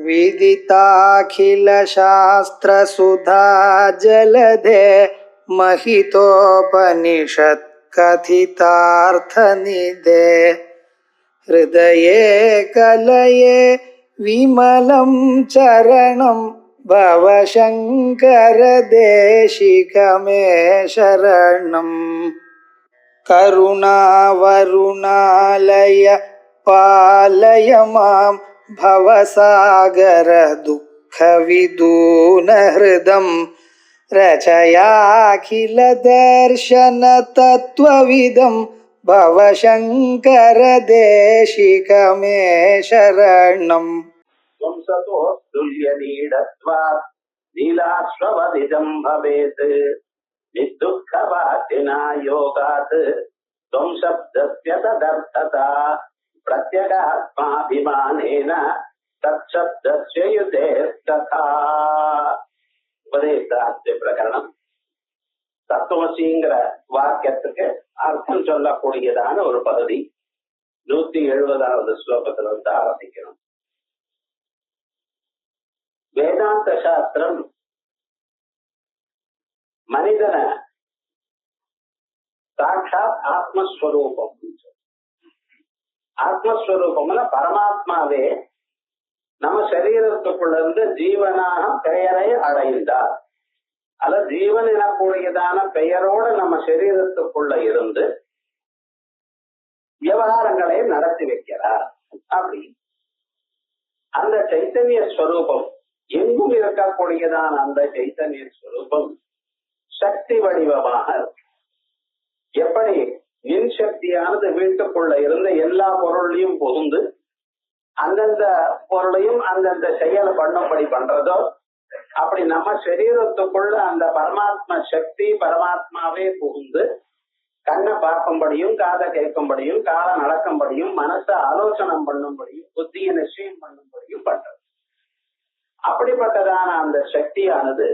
विदिताखिलशास्त्रसुधा जलधे महितोपनिषत् कथितार्थनिधे हृदये कलये विमलं चरणं भवशङ्कर देशिकमे शरणम् करुणावरुणालय पालय मां भवसागर दुःखविदूनहृदं रचयाखिल दर्शन तत्त्वविदं भवशङ्कर देशिकमे शरणम् तुल्यनीडत्वात् लीलाश्ववदिदं भवेत् निदुःखवादिना योगात् त्वं शब्दस्य तदर्थता प्रत्यगात्माभिमानेन तत्शब्दस्य युतेस्तथा உபதேசாஸ்திர பிரகரணம் தத்துவசிங்கிற வாக்கியத்துக்கு அர்த்தம் சொல்லக்கூடியதான ஒரு பகுதி 170வது ஸ்லோகத்திலிருந்து ஆரம்பிக்கணும். வேதாந்த சாஸ்திரம் மனிதனை சாட்சாத் ஆத்மஸ்வரூபம், ஆத்மஸ்வரூபம்னா பரமாத்மாவே நம்ம சரீரத்துக்குள்ள இருந்து ஜீவனாக பெயரை அடைந்தார். அல்ல ஜீவன் எனக்கூடியதான பெயரோடு நம்ம சரீரத்துக்குள்ள இருந்து விவகாரங்களை நடத்தி வைக்கிறார். அப்படி அந்த சைத்தன்ய ஸ்வரூபம் எங்கும் இருக்கக்கூடியதான அந்த சைத்தன்ய ஸ்வரூபம் சக்தி வடிவமாக இருக்கு. எப்படி மின் சக்தியானது வீட்டுக்குள்ள இருந்த எல்லா பொருளையும் புகுந்து அந்தந்த பொருளையும் அந்தந்த செயலை பண்ணும்படி பண்றதோ, அப்படி நம்ம சரீரத்துக்குள்ள அந்த பரமாத்மா சக்தி பரமாத்மாவே புகுந்து கண்ணை பார்க்கும்படியும் காதை கேட்கும்படியும் காலை நடக்கும்படியும் மனசை ஆலோசனம் பண்ணும்படியும் புத்தியை நிச்சயம் பண்ணும்படியும் பண்றது. அப்படிப்பட்டதான அந்த சக்தியானது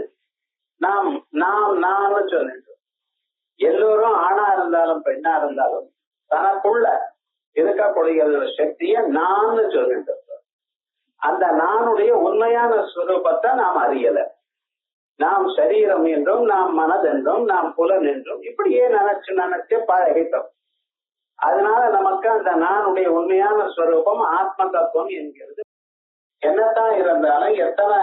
நாம் சொல்லிட்டு எல்லோரும் ஆணா இருந்தாலும் பெண்ணா இருந்தாலும் தனக்குள்ள இருக்கக்கூடிய சக்திய நான் சொல்லிட்டு அந்த நானுடைய உண்மையான ஸ்வரூபத்தை நாம் அறியல. நாம் சரீரம் என்றும் நாம் மனதென்றும் நாம் புலன் என்றும் இப்படியே நினைச்சு பழகிட்டோம். அதனால நமக்கு அந்த நானுடைய உண்மையான ஸ்வரூபம் ஆத்ம தத்துவம் என்கிறது. என்னத்தான் இருந்தாலும் எத்தனை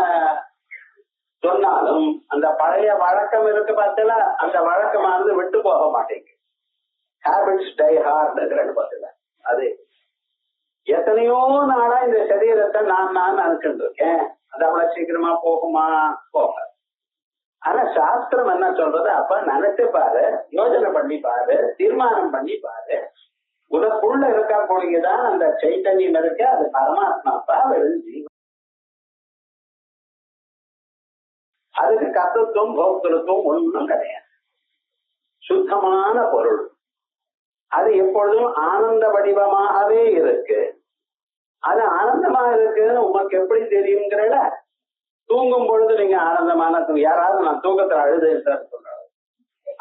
சொன்னாலும் அந்த பழைய வழக்கம் இருக்கு பார்த்தல, அந்த வழக்கமானது விட்டு போக மாட்டேங்குது. ஹேபிட்ஸ் டை ஹார்ட்ங்கிறது பார்த்தல, அது எத்தனையோ நாளா இந்த சரீரத்தை நான் நினைச்சுட்டு இருக்கேன். அது அவ்வளவு சீக்கிரமா போகுமா? போக. ஆனா சாஸ்திரம் என்ன சொல்றது, அப்ப நினைச்சு பாரு, யோசனை பண்ணி பாரு, தீர்மானம் பண்ணி பாரு. உனக்குள்ள இருக்கக்கூடியதான் அந்த சைத்தன்யம் இருக்க, அது பரமாத்மாப்பா எழுதி. அதுக்கு கர்த்தத்துவம் போக்திருத்துவம் ஒன்றும் கிடையாது. சுத்தமான பொருள். அது எப்பொழுதும் ஆனந்த வடிவமாகவே இருக்கு. அது ஆனந்தமா இருக்குன்னு உங்களுக்கு எப்படி தெரியுங்கிறத, தூங்கும் பொழுது நீங்க ஆனந்தமான யாராவது நான் தூக்கத்துல அழுதுன்னு சொல்றாங்க,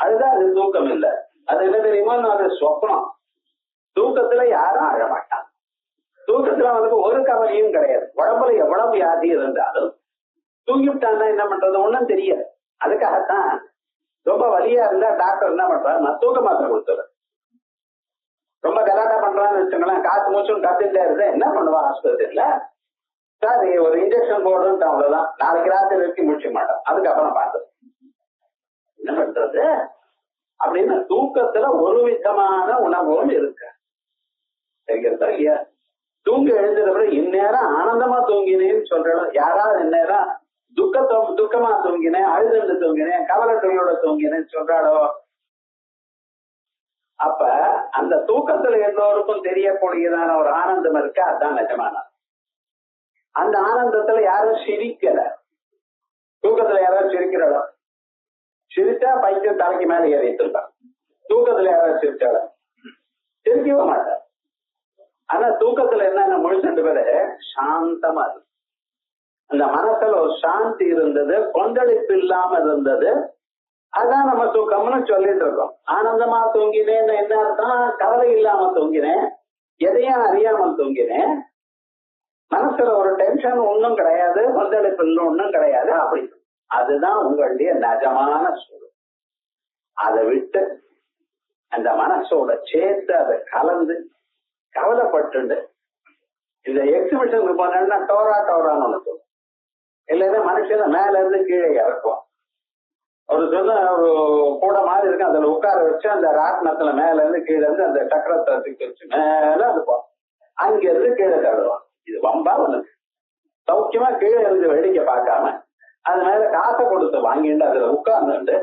அழுதா அது தூக்கம் இல்லை. அது என்ன தெரியுமா, அது சொப்னம். தூக்கத்துல யாரும் அழ மாட்டாங்க. தூக்கத்துல அவனுக்கு ஒரு கவலையும் கிடையாது. உடம்புல எவ்வளவு வியாதி இருந்தாலும் தூங்கிவிட்டான்னா என்ன பண்றது ஒண்ணும் தெரியாது. அதுக்காகத்தான் ரொம்ப வலியா இருந்தா டாக்டர் என்ன பண்றாரு, நான் தூக்க மாத்திரை கொடுத்துறேன். ரொம்ப கலாட்டா பண்றான்னு வச்சுங்களேன், காசு மூச்சும் கத்திட்டே இருந்தா என்ன பண்ணுவான் ஆஸ்பத்திரியில, சார் ஒரு இன்ஜெக்ஷன் போடுன்ட்டு அவ்வளவுதான், நாளைக்கு ராத்திரி வரைக்கும் முடிக்க மாட்டோம், அதுக்கப்புறம் பார்த்தோம் என்ன பண்றது அப்படின்னு. தூக்கத்துல ஒரு விதமான உணவும் இருக்கு. சரிங்களா இல்லையா? தூங்கி எழுந்ததுல இந்நேரம் ஆனந்தமா தூங்கினேன்னு சொல்றோம். யாராவது இந்நேரம் துக்கமா தூங்கினேன், அழுதுண்டு தூங்கினேன், கவலை துணியோட தூங்கினேன்னு சொல்றாளோ? அப்ப அந்த தூக்கத்துல எல்லோருக்கும் தெரியக்கூடியதான ஒரு ஆனந்தம் இருக்கு, அதுதான் நிஜமான. அந்த ஆனந்தத்துல யாரும் சிரிக்கல. தூக்கத்துல யாராவது சிரிக்கிறாளோ? சிரிச்சா பைத்தியம் தலைக்கு மேல ஏறிட்டுருக்கான். தூக்கத்துல யாராவது சிரிச்சால? சிரிக்கவே மாட்டார். ஆனா தூக்கத்துல என்ன முழிச்சுட்டு பேரு சாந்தமா இருக்கு. அந்த மனசுல ஒரு சாந்தி இருந்தது, கொந்தளிப்பு இல்லாம இருந்தது. அதான் நம்ம தூக்கம்னு சொல்லிட்டு இருக்கோம். ஆனந்தமா தூங்கினேன்னு என்ன அர்த்தம்? கவலை இல்லாம தூங்கினேன், எதையும் அறியாமல் தூங்கினேன், மனசுல ஒரு டென்ஷன் ஒன்றும் கிடையாது, கொந்தளிப்பு ஒன்றும் கிடையாது. அப்படி அதுதான் உங்களுடைய நிஜமான சூழல். அதை விட்டு அந்த மனசோட சேர்த்து அதை கலந்து கவலைப்பட்டு இந்த எக்ஸிபிஷனுக்கு போனா டோரான்னு ஒண்ணு சொல்லுவோம். இல்லைன்னா மனுஷனை மேல இருந்து கீழே இறக்குவோம். ஒரு சொன்ன ஒரு கூட மாதிரி இருக்கு, அதுல உட்கார வச்சு அந்த ராட்னத்துல மேல இருந்து கீழே இருந்து அந்த சக்கரத்தை தூக்கி வச்சு மேல இருப்போம். அங்க இருந்து கீழே தள்ளுவோம். இது வம்பா ஒண்ணு. சௌக்கியமா கீழே இருந்து வேடிக்கை பார்க்காம அது மேல காசை கொடுத்து வாங்கிட்டு அதுல உட்கார்ந்துட்டு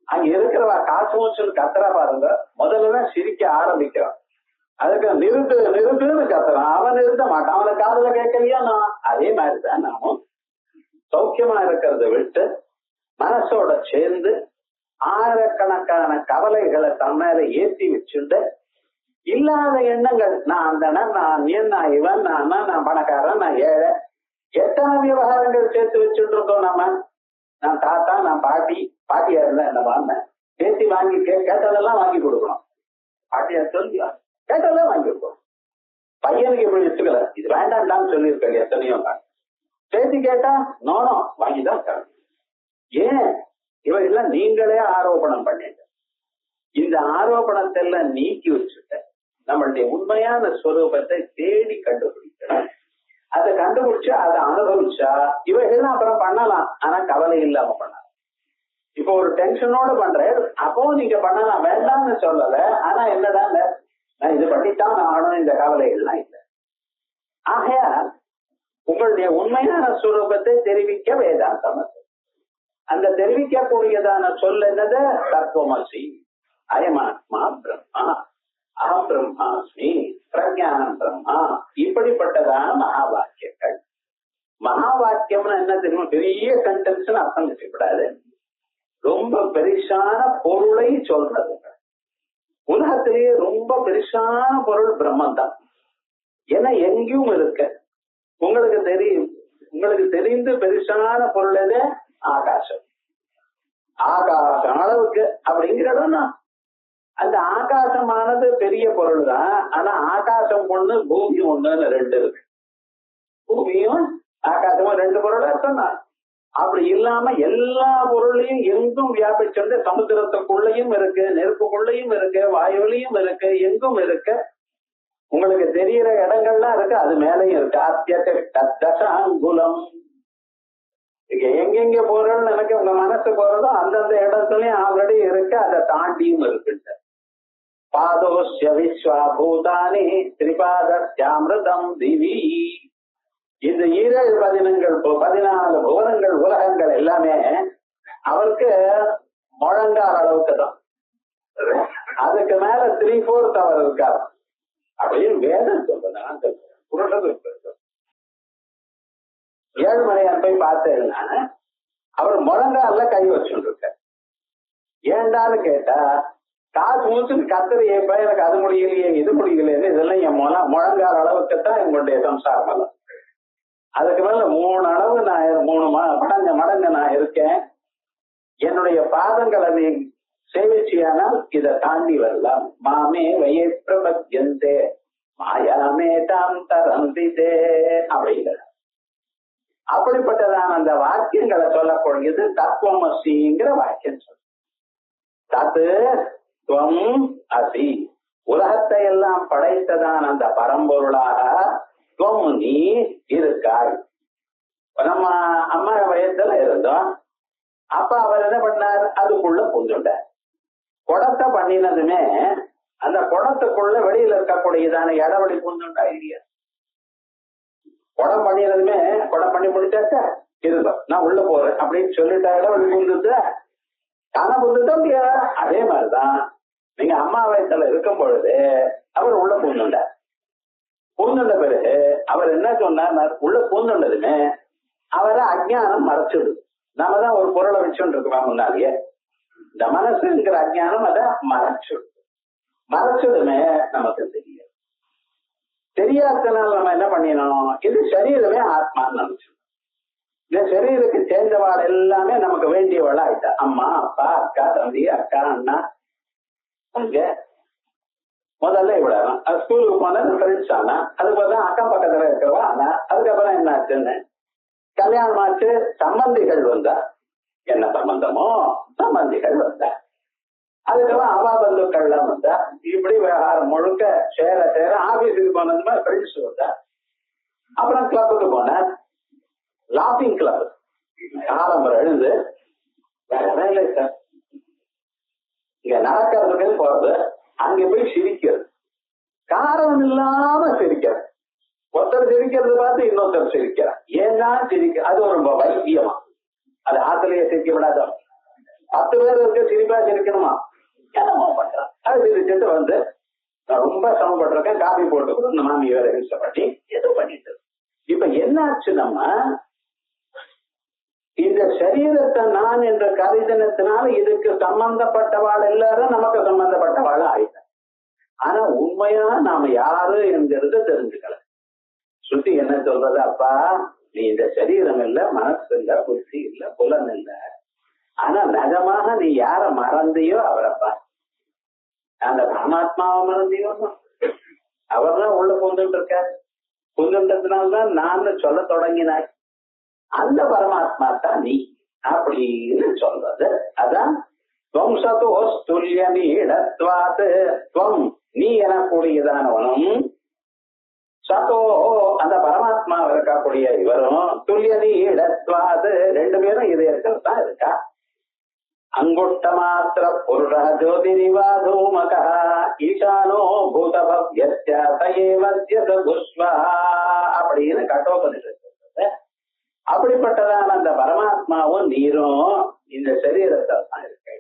அங்க இருக்கிறவா காசு மூச்சுன்னு கத்துறா பாருங்க. முதல்லதான் சிரிக்க ஆரம்பிக்கிறான். அதுக்கு நிறுத்துன்னு கத்துறான். அவன் நிறுத்த மாட்டான். அவனை காதுல கேட்கலையா? நான் அதே மாதிரிதான் நாமும் சௌக்கியமா இருக்கிறத விட்டு மனசோட சேர்ந்து ஆயிரக்கணக்கான கவலைகளை தம்மேல ஏற்றி வச்சுட்டு இல்லாத எண்ணங்கள், நான் அந்தன, நான் ஏன், நான் இவன், நான் பணக்காரன், நான் ஏழை, எத்தனை விவகாரங்கள் சேர்த்து வச்சுட்டு இருக்கோம் நம்ம. நான் தாத்தா, நான் பாட்டியா இருந்தேன், என்ன வாங்கினேன், பேசி வாங்கி கேட்டதெல்லாம் வாங்கி கொடுக்கணும். பாட்டியா சொல்லி கேட்டதெல்லாம் வாங்கி கொடுக்கணும். பையனுக்கு எப்படி வச்சுக்கல, இது வேண்டாம்டான்னு சொல்லியிருக்கேன் எத்தனையோ. பேசி கேட்டா நோனோ வாங்கிதான் தரணும். ஏன் இவையெல்லாம் நீங்களே ஆரோபணம் பண்ணிட்டு இந்த ஆரோபணத்தை எல்லாம் நீக்கி வச்சுட்ட நம்மளுடைய உண்மையான ஸ்வரூபத்தை தேடி கண்டுபிடிக்கணும். அதை கண்டுபிடிச்சு அதை அனுபவிச்சா இவைகள்லாம் அப்புறம் பண்ணலாம். ஆனா கவலை இல்லாம பண்ணலாம். இப்போ ஒரு டென்ஷனோட பண்றேன், அப்போ நீங்க பண்ணலாம், வேண்டாம்னு சொல்லல. ஆனா என்னதான் நான் இது பண்ணித்தான் ஆகணும், இந்த கவலைகள்லாம் இல்லை. ஆகையா உங்களுடைய உண்மையான ஸ்வரூபத்தை தெரிவிக்க வேதாந்தம். அந்த தெரிவிக்கக்கூடியதான சொல் என்னது? தத்துவமசி, அயமாத்மா பிரம்மா, அகம் பிரம்மாஸ்மி, பிரஜானம் பிரம்மா. இப்படிப்பட்டதான மகா வாக்கியங்கள். மகா வாக்கியம்னு என்ன தெரியும்? பெரிய சென்டென்ஸ் அர்த்தம் வச்சுக்கூடாது. ரொம்ப பெருசான பொருளை சொல்றது. உலகத்திலேயே ரொம்ப பெருசான பொருள் பிரம்மன் தான். ஏன்னா எங்கேயும் இருக்கு. உங்களுக்கு தெரிந்து பெருசான பொருள் எது? ஆகாசம். ஆகாசம் அளவுக்கு அப்படிங்கிறதுனா அந்த ஆகாசமானது பெரிய பொருள் தான். ஆனா ஆகாசம் ஒண்ணு, பூமி ஒண்ணுன்னு ரெண்டு இருக்கு. பூமியும் ஆகாசமும் ரெண்டு பொருளா இருக்குன்னா அப்படி இல்லாம எல்லா பொருளையும் எங்கும் வியாபிச்சிருந்து சமுத்திரத்துக்குள்ளேயும் இருக்கு, நெருப்புக்குள்ளேயும் இருக்கு, வாயுலையும் இருக்கு, எங்கும் இருக்கு. உங்களுக்கு தெரிகிற இடங்கள்லாம் இருக்கு, அது மேலையும் இருக்கு. அத்தியங்குலம். எங்கெங்க போறோம்னு எனக்கு உங்க மனசு போறதோ அந்தந்த இடத்துலயும் ஆல்ரெடி இருக்கு, அதை தாண்டியும் இருக்கு. பாதோஸ்ய விஸ்வாபூதானி திரிபாதஸ்யாமிருதம் திவி. இந்த 14 புவனங்கள் உலகங்கள் எல்லாமே அவருக்கு முழங்கால் அளவுக்கு தான். அதுக்கு மேல 3/4 அவர் இருக்காரு அப்படின்னு வேதம் சொல்றது. ஏழுமலையான் போய் பார்த்தேன்னா அவர் முழங்கால கை வச்சுட்டு இருக்க. ஏண்டான்னு கேட்டா காசு மூச்சுன்னு கத்துறையப்ப எனக்கு அது முடியலையே இது முடியலையே, இதெல்லாம் என் முழங்கால் அளவுக்கு தான் எங்களுடைய சம்சாரம் எல்லாம். அதுக்கு மேல 3 அளவு நான் 3 மடங்கு நான் இருக்கேன். என்னுடைய பாதங்களை நீ சேவிச்சியானால் இதை தாண்டி வரலாம். மாமே வயே பிரபத்யந்தே மாயாமே தாம் தரந்திதே அப்படிங்கிற அப்படிப்பட்டதான அந்த வாக்கியங்களை சொல்லக்கூடியது தத்துவமசிங்கிற வாக்கியம் சொல்ல. தத்து துவம் அசி, உலகத்தை எல்லாம் படைத்ததான் அந்த பரம்பொருளாக துவம் நீ இருக்காய். நம்ம அம்மா வயசுல இருந்தோம். அப்ப அவர் என்ன பண்ணார்? அதுக்குள்ள புந்துட்டார். குடத்தை பண்ணினதுமே அந்த குடத்துக்குள்ள வெளியில இருக்கக்கூடியதான இடவெளி புந்துண்டா இல்லையா? குடம் பண்ணினதுமே குடம் பண்ணி முடிச்சாச்சா இருந்தோம், நான் உள்ள போறேன் அப்படின்னு சொல்லிட்டா இடவெளி புந்துட்டு தானே புந்துட்டோம் இல்லையா? அதே மாதிரிதான் நீங்க அம்மா வயசுல இருக்கும் பொழுது அவர் உள்ள பூந்துண்டார். பூந்துண்ட பிறகு அவர் என்ன சொன்னார்? உள்ள பூந்துண்டதுமே அவரை அஜ்ஞானம் மறைச்சிடுது. நாம தான் ஒரு பொருளை வச்சுட்டு இருக்கோம் முன்னாலேயே. இந்த மனசுங்கிற அஜ்ஞானம் அதை மறைச்சதுமே நமக்கு தெரியாது. தெரியாதனால நம்ம என்ன பண்ணினோம்? இது சரீரமே ஆத்மான்னு நினைச்சோம். இந்த சரீரத்துக்கு சேர்ந்தவாள் எல்லாமே நமக்கு வேண்டியவாள் ஆயிட்டா. அம்மா, அப்பா, அக்கா, தம்பி, அக்கா, அண்ணா, அங்க முதல்ல இவ்வளவு ஸ்கூலுக்கு போனா ஃப்ரெண்ட்ஸ் ஆனா, அதுக்கப்புறம் அக்கம் பக்கத்துல இருக்கிறவா ஆனா, அதுக்கப்புறம் என்ன ஆச்சுன்னு கல்யாணம் ஆச்சு, சம்பந்திகள் வந்தா, என்ன சம்பந்தமோ சம்பந்திகள் வந்தா, அதுக்கப்புறம் அவா பந்துக்கள்லாம் வந்தா, இப்படி விவகாரம் முழுக்க சேர சேர ஆபீஸுக்கு போனதுமா ஃப்ரெண்ட்ஸ் வந்தா, அப்புறம் கிளப்புக்கு போன லாஃபிங் கிளப் ஆரம்பரம் எழுந்து வேற இல்லை சார், இங்க நடக்கிறதுக்கு போறது, அங்க போய் சிரிக்கிறது, காரணம் இல்லாம சிரிக்கிறது, ஒருத்தர் சிரிக்கிறது பார்த்து இன்னொருத்தர் சிரிக்கிறார், ஏன்னா சிரிக்க, அது ஒரு வைத்தியமா, அது ஆத்திலேயே சிரிக்க விடாத, 10 பேர் இருக்க சிரிப்பா சிரிக்கணுமா, என்னமோ பண்றான், அது சிரிச்சுட்டு வந்து நான் ரொம்ப சிரமப்பட்டிருக்கேன், காபி போட்டு இந்த மாமி வேற யூஸ் பண்ணி எது பண்ணிட்டு. இப்ப என்னாச்சு, நம்ம இந்த சரீரத்தை நான் என்ற கரிதனத்தினால இதுக்கு சம்பந்தப்பட்டவாள் எல்லாரும் நமக்கு சம்பந்தப்பட்டவாள் ஆயிட்டார். ஆனா உண்மையா நாம யாரு என்கிறது தெரிஞ்சுக்கல. ஸ்ருதி என்ன சொல்றது, அப்பா நீ இந்த சரீரம் இல்ல, மனசு இல்ல, புத்தி இல்ல, புலன் இல்ல, ஆனா நிஜமாக நீ யார மறந்தியோ அவரப்பா, அந்த பரமாத்மாவை மறந்தியோ, அவர் தான் உள்ள புந்துட்டு இருக்காரு, புந்துன்றதுனால்தான் நான் சொல்ல தொடங்கினாய், அந்த பரமாத்மா தான் நீ அப்படின்னு சொல்றது. அதான் நீ எனக்கூடியதானவனும், சதோ அந்த பரமாத்மா இருக்கக்கூடிய இவரும், துல்லியனி இடத்வாது ரெண்டு பேரும் இதயத்தில் தான் இருக்கா. அங்குட்ட மாத்திர புருஷ ஜோதிரிவாதூமக ஈசானோ பூதபவ்யஸ்ய தயேவஸ்ய புஷ்வா அப்படின்னு கட்டோபனிஷத்து. அப்படிப்பட்டதான அந்த பரமாத்மாவும் நீரும் இந்த சரீரத்தில் தான் இருக்கு.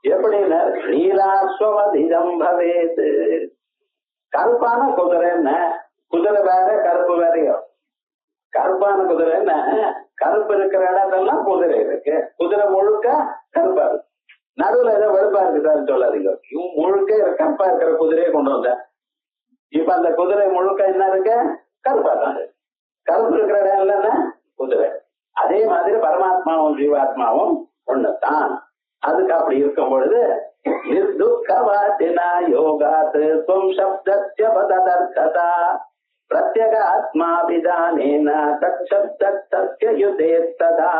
எப்படின்னா நீலாஸ்வதிதம் பவேது, கருப்பான குதிரை என்ன, குதிரை வேற கருப்பு வேறையோ, கருப்பான குதிரை என்ன, கருப்பு இருக்கிற இடத்தெல்லாம் குதிரை இருக்கு, குதிரை முழுக்க கருப்பா இருக்கு, நடுவுல ஏதோ வெளுப்பா இருக்குதான்னு சொல்லாதீங்க, இவன் முழுக்க கருப்பா இருக்கிற குதிரையை கொண்டு வந்த, இப்ப அந்த குதிரை முழுக்க என்ன இருக்கு, கருப்பா தான் இருக்கு, கருப்பு இருக்கிற இடம் இல்லைன்னா குதிரை. அதே மாதிரி பரமாத்மாவும் ஜீவாத்மாவும் ஒண்ணுதான். அதுக்கு அப்படி இருக்கும் பொழுது யோகாத் சப்தஸ்ய பததர்த்ததா பிரத்யக ஆத்மாபிதானேன தத்சப்தஸ்ய யுதேத்ததா.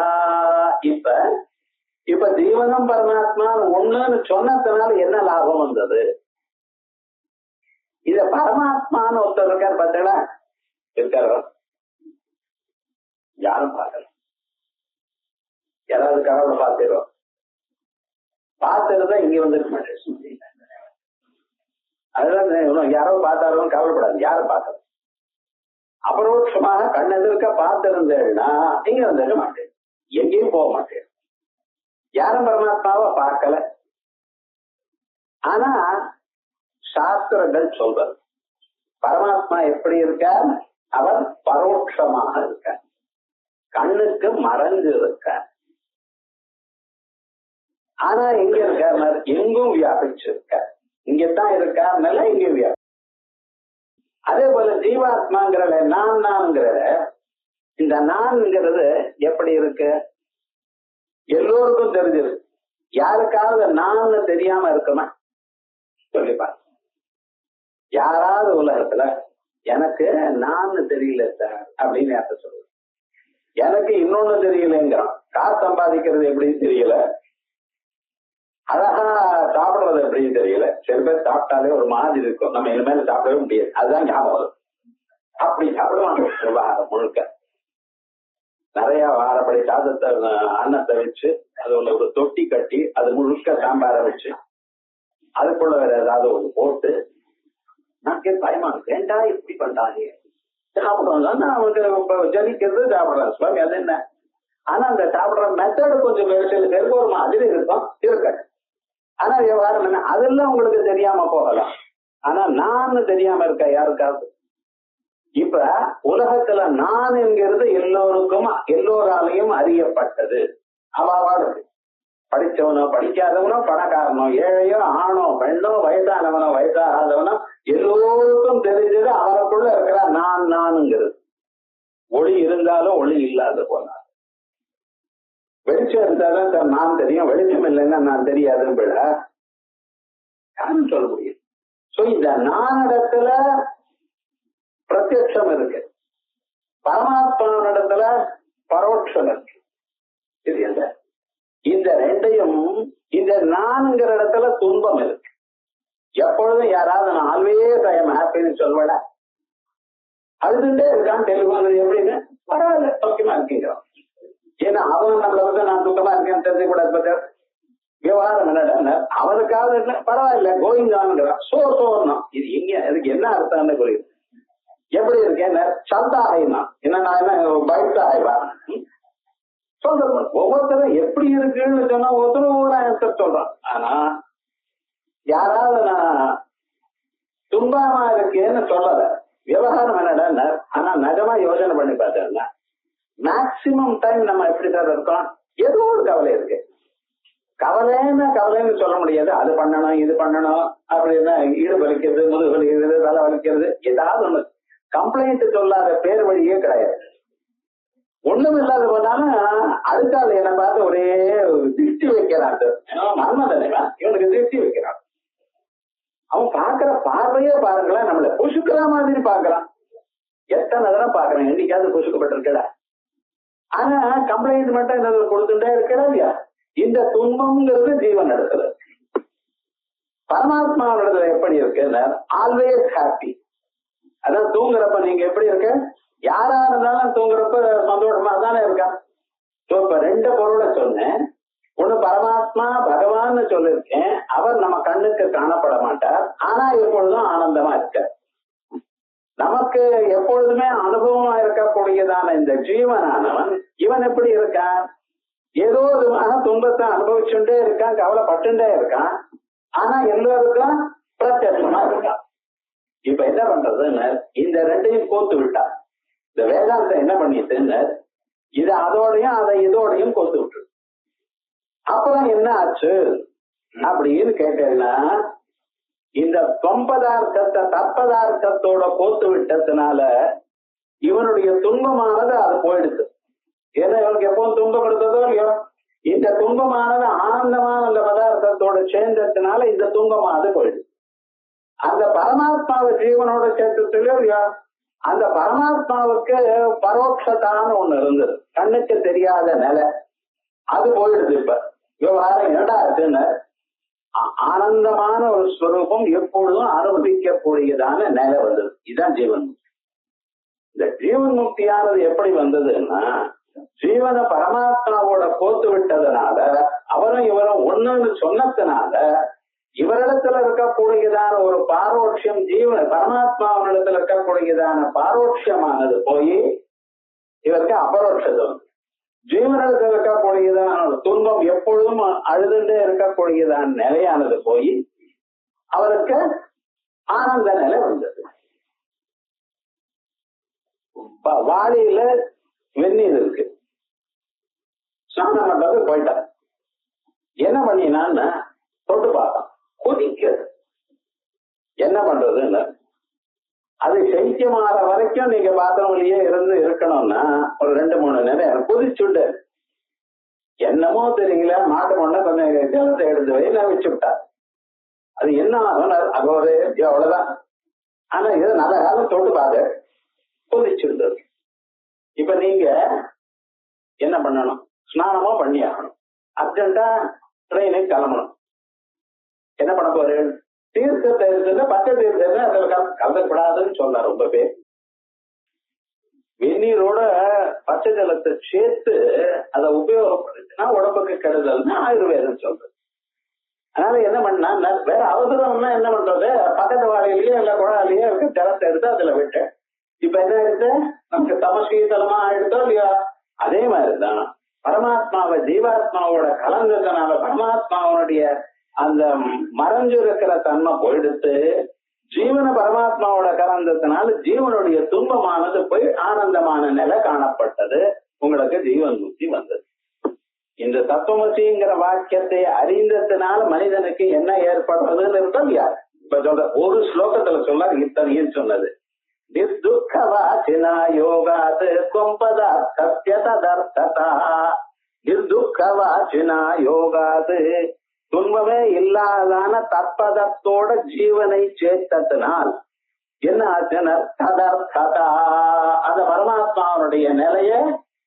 இப்ப ஜீவனம் பரமாத்மா ஒண்ணுன்னு சொன்னதுனால என்ன லாபம் வந்தது? இத பரமாத்மான்னு ஒருத்தர் இருக்கார் பார்த்தீங்களா, இருக்காரோ யாரும் பார்க்கல, யாராவது கடவுளை பார்த்துருவோம், பார்த்துருந்தா இங்க வந்துருக்க மாட்டேன், அதுதான் யாரோ பார்த்தாலும் கவலைப்படாது, யாரும் பார்க்கல, அபரோட்சமாக கண்ணெதிர்க்க பார்த்திருந்தேன்னா இங்க வந்துருக்க மாட்டேன், எங்கேயும் போக மாட்டேன், யாரும் பரமாத்மாவை பார்க்கல. ஆனா சாஸ்திரங்கள் சொல்றது பரமாத்மா எப்படி இருக்கார், அவர் பரோட்சமாக இருக்கார், கண்ணுக்கு மறைஞ்சு இருக்கார். ஆனா எங்க இருக்கார், எங்கும் வியாபிச்சு இருக்கார், இங்கதான் இருக்காருனால எங்கேயும் வியாபி. அதே போல ஜீவாத்மாங்கிற நான்ங்கிற இந்த நான்ங்கிறது எப்படி இருக்கு, எல்லோருக்கும் தெரிஞ்சிருக்கு, யாருக்காவது நான் தெரியாம இருக்குமா சொல்லிப்பாரு. யாராவது உலகத்துல எனக்கு நான் தெரியல சார் அப்படின்னு யார்த்த சொல்லுவேன், எனக்கு இன்னொன்னு தெரியலங்கிறான், காசு சம்பாதிக்கிறது எப்படின்னு தெரியல, அழகா சாப்பிடுறது எப்படின்னு தெரியல, சில பேர் சாப்பிட்டாலே ஒரு மாதிரி இருக்கும், நம்ம இனிமேல சாப்பிடவே முடியாது, அதுதான் ஞாபகம், அப்படி சாப்பிடுவாங்க விவகாரம் முழுக்க. நிறைய வாரப்படி சாதத்தை அன்னத்தை வச்சு அது ஒரு தொட்டி கட்டி அது முழுக்க சாம்பார வச்சு அதுக்குள்ள வேற ஏதாவது ஒரு போட்டு நான் பயமா வேண்டா இப்படி பண்றாங்க சாப்பிடுவாங்க, அவங்க ஜனிக்கிறது சாப்பிடுறாங்க சுவாமி, அது என்ன. ஆனா அந்த சாப்பிடுற மெத்தடு கொஞ்சம் சில பேருக்கு ஒரு மாதிரி இருக்கும், இருக்க. ஆனா விவகாரம் என்ன, அதெல்லாம் உங்களுக்கு தெரியாம போகலாம், ஆனா நான் தெரியாம இருக்க யாருக்காவது. இப்ப உலகத்துல நான் என்கிறது எல்லோருக்கும் எல்லோராலையும் அறியப்பட்டது. அவாவாளுக்கு படிச்சவனோ படிக்காதவனோ பணக்காரனோ ஏழையோ ஆணோ பெண்ணோ வயதானவனோ வயதாகாதவனோ எல்லோருக்கும் தெரிஞ்சது அவனுக்குள்ள இருக்கிற நான்ங்கிறது. ஒளி இருந்தாலும் ஒளி இல்லாத போனார், வெளிச்சம் இருந்தாலும் சார் நான் தெரியும், வெளிச்சம் இல்லைன்னா நான் தெரியாதுன்னு யாரும் சொல்ல முடியும். சோ இந்த நானிடத்துல பிரத்யட்சம் இருக்கு, பரமாத்மாவிடத்துல பரோட்சம் இருக்கு. இது என்ன? இந்த ரெண்டையும், இந்த நான்கிற இடத்துல துன்பம் இருக்கு. எப்பொழுதும் யாராவது நான் ஆல்வேஸ் ஐ எம் ஹாப்பின்னு சொல்வேடா, அழுதுண்டே இருக்கான் டெலிஃபோன் எப்படின்னு, பரவாயில்ல சௌக்கியமா இருக்கீங்கிறோம். ஏன்னா அவன் நம்மள வந்து நான் துக்கமா இருக்கேன்னு தெரிஞ்சு கூடாது. விவகாரம் என்னடா, அவனுக்காவது பரவாயில்ல கோயிங் ஆன்ங்கிறான். சோன்னா இது எங்க, அதுக்கு என்ன அர்த்தம்னு புரியுது. எப்படி இருக்கேன் சந்தாயினா என்ன, நான் என்ன பயத்தாய்வா சொல்ற. ஒவ்வொருத்தரும் எப்படி இருக்குன்னு சொன்னா ஒருத்தரும் ஒரு ஆன்சர் சொல்றான். ஆனா யாராவது நான் துன்பமா இருக்கேன்னு சொல்லல. விவகாரம் என்னடா, ஆனா நிஜமா யோசனை பண்ணி பார்த்தேன்னா மேக்சிமம் டைம் நம்ம எப்படிதான் இருக்கோம், ஏதோ ஒரு கவலை இருக்கு. கவலைன்னு சொல்ல முடியாது. அது பண்ணணும் இது பண்ணணும் அப்படின்னா ஈடு வலிக்கிறது, முதுகு வலிக்கிறது, தலை வலிக்கிறது, ஏதாவது ஒண்ணு. கம்ப்ளைண்ட் சொல்லாத பேர் வழியே கிடையாது. ஒண்ணும் இல்லாத போனாலும் அதுக்காக என்ன பார்த்து ஒரே திருஷ்டி வைக்கிறான். மர்ம தானேவா இவனுக்கு திருஷ்டி வைக்கிறான். அவன் பாக்குற பார்வையே பாருங்களேன், நம்மள புசுக்கிற மாதிரி பாக்குறான். எத்தனை தரம் பாக்குறேன், என்னைக்காவது புசுக்கப்பட்டிருக்கடா. ஆனா கம்ப்ளைண்ட் மட்டும் என்ன கொடுத்துட்டே இருக்கடா இல்லையா. இந்த துன்பம்ங்கிறது ஜீவன் இடத்துல, பரமாத்மாவோட எப்படி இருக்கு, ஆல்வேஸ் ஹாப்பி. அதான் தூங்குறப்ப நீங்க எப்படி இருக்க, யாரா இருந்தாலும் தூங்குறப்ப சந்தோஷமா தானே இருக்கா. இப்ப ரெண்டு பொருளை சொன்னேன். ஒண்ணு பரமாத்மா பகவான்னு சொல்லிருக்கேன். அவர் நம்ம கண்ணுக்கு காணப்பட மாட்டார், ஆனா எப்பொழுதும் ஆனந்தமா இருக்க. நமக்கு எப்பொழுதுமே அனுபவமா இருக்கக்கூடியதான இந்த ஜீவனானவன் இவன் எப்படி இருக்கான், ஏதோ விதமாக துன்பத்தை அனுபவிச்சுட்டே இருக்கான், கவலைப்பட்டுட்டே இருக்கான். ஆனா எல்லோருக்கும் பிரத்யட்சமா இருக்கான். இப்ப என்ன பண்றதுன்னு இந்த ரெண்டையும் கோத்து விட்டா. இந்த வேதாந்தம் என்ன பண்ணிட்டுன்னு இது அதோடையும் அதை இதோடையும் கோத்து விட்டு, அப்புறம் என்ன ஆச்சு அப்படின்னு கேட்டேன்னா, இந்த தொம்பதார்த்தத்தை தற்பதார்த்தத்தோட கோத்து விட்டதுனால இவனுடைய துன்பமானது அது போயிடுது. ஏன்னா இவனுக்கு எப்பவும் துன்பம் எடுத்ததோ இல்லையோ, இந்த துன்பமானது ஆனந்தமான அந்த பதார்த்தத்தோட சேர்ந்ததுனால இந்த துன்பமானது போயிடுது. அந்த பரமாத்மாவை ஜீவனோட சேர்த்துலையோ இல்லையோ, அந்த பரமாத்மாவுக்கு பரோட்சத்தான ஒண்ணு இருந்தது, கண்ணுக்கு தெரியாத நிலை, அது போயிடுது. இப்ப விவகாரம் என்னடா இருக்குன்னு, ஆனந்தமான ஒரு ஸ்வரூபம் எப்பொழுதும் அனுபவிக்கக்கூடியதான நிலை வந்தது. இதுதான் ஜீவன் முக்தி. இந்த ஜீவன் முக்தியானது எப்படி வந்ததுன்னா, ஜீவன பரமாத்மாவோட கோத்து விட்டதுனால, அவரும் இவரும் ஒண்ணுன்னு சொன்னதுனால இவரிடத்துல இருக்கக்கூடியதான ஒரு பாரோட்சியம், ஜீவன பரமாத்மாவிடத்துல இருக்கக்கூடியதான பாரோட்சியமானது போய் இவருக்கு அபரோட்சம். ஜீவனிடத்துல இருக்கக்கூடியதான துன்பம் எப்பொழுதும் அழுதுண்டே இருக்கக்கூடியதான நிலையானது போய் அவருக்கு ஆனந்த நிலை வந்தது. வாளியில வெந்நீர் இருக்கு, ஸ்நானம் பண்றது போயிட்டான். என்ன பண்ணினான்னு தொட்டு பார்த்தான், கொதிக்கிறது. என்ன பண்றதுன்னு, அது சைக்கியமாற வரைக்கும் நீங்க பாத்திரம்லயே இருந்து இருக்கணும்னா ஒரு 2-3 நேரம் கொதிச்சுட்டு, என்னமோ தெரியல மாட்டு மண்ண கொஞ்சம் ஜலத்தை எடுத்து வெயில வச்சு விட்டார். அது என்ன ஆகும், அது ஒரு அவ்வளவுதான். ஆனா இது நல்ல காலம் தொட்டு பார்த்து கொதிச்சுருந்தது. இப்ப நீங்க என்ன பண்ணணும், ஸ்நானமோ பண்ணி ஆகணும், அர்ஜென்டா ட்ரெயினுக்கு கிளம்பணும். என்ன பண்ண போறேன், தீர்த்தத்தை இருக்கிறது பச்சை தீர்த்தம் அதுல கலந்துக்கூடாதுன்னு சொல்ல ரொம்ப பேர். வெந்நீரோட பச்சை ஜலத்தை சேர்த்து அதை உபயோகப்படுத்தினா உடம்புக்கு கெடுதல்னு ஆயுர்வேதம் சொல்றது. அதனால என்ன பண்ணா, வேற அவசரம்னா என்ன பண்றது, பக்கத்து வாழையிலயோ இல்ல குழாயிலயோ இருக்க ஜலத்தை எடுத்து அதுல விட்டு, இப்ப என்ன ஆயிடுச்சு, நமக்கு தமஸ்கீதலமா ஆயிடுதோ இல்லையா. அதே மாதிரிதான் பரமாத்மாவை ஜீவாத்மாவோட கலந்ததுனால பரமாத்மாவனுடைய அந்த மறைஞ்சு இருக்கிற தன்மை போயிடுத்து, ஜீவன பரமாத்மாவோட கலந்ததுனால ஜீவனுடைய துன்பமானது போய் ஆனந்தமான நிலை காணப்பட்டது. உங்களுக்கு ஜீவன் முக்தி வந்தது. இந்த தத்துவமசிங்கிற வாக்கியத்தை அறிந்ததுனால மனிதனுக்கு என்ன ஏற்படுறதுன்னு இருந்தால் யார் இப்ப சொல்ற ஒரு ஸ்லோகத்துல சொல்ல இத்தனையும் சொன்னது. நிர்துக்கவாசினா யோகாத் கொம்பதார்த்தத்யதர்த்ததா. நிர்துக்கவாசினா யோகாத் துன்பமே இல்லாதான தற்பதத்தோட ஜீவனை சேர்த்தத்தினால் என்ன ஆச்சுன்னா ததர்த்ததா அந்த பரமாத்மாவனுடைய நிலைய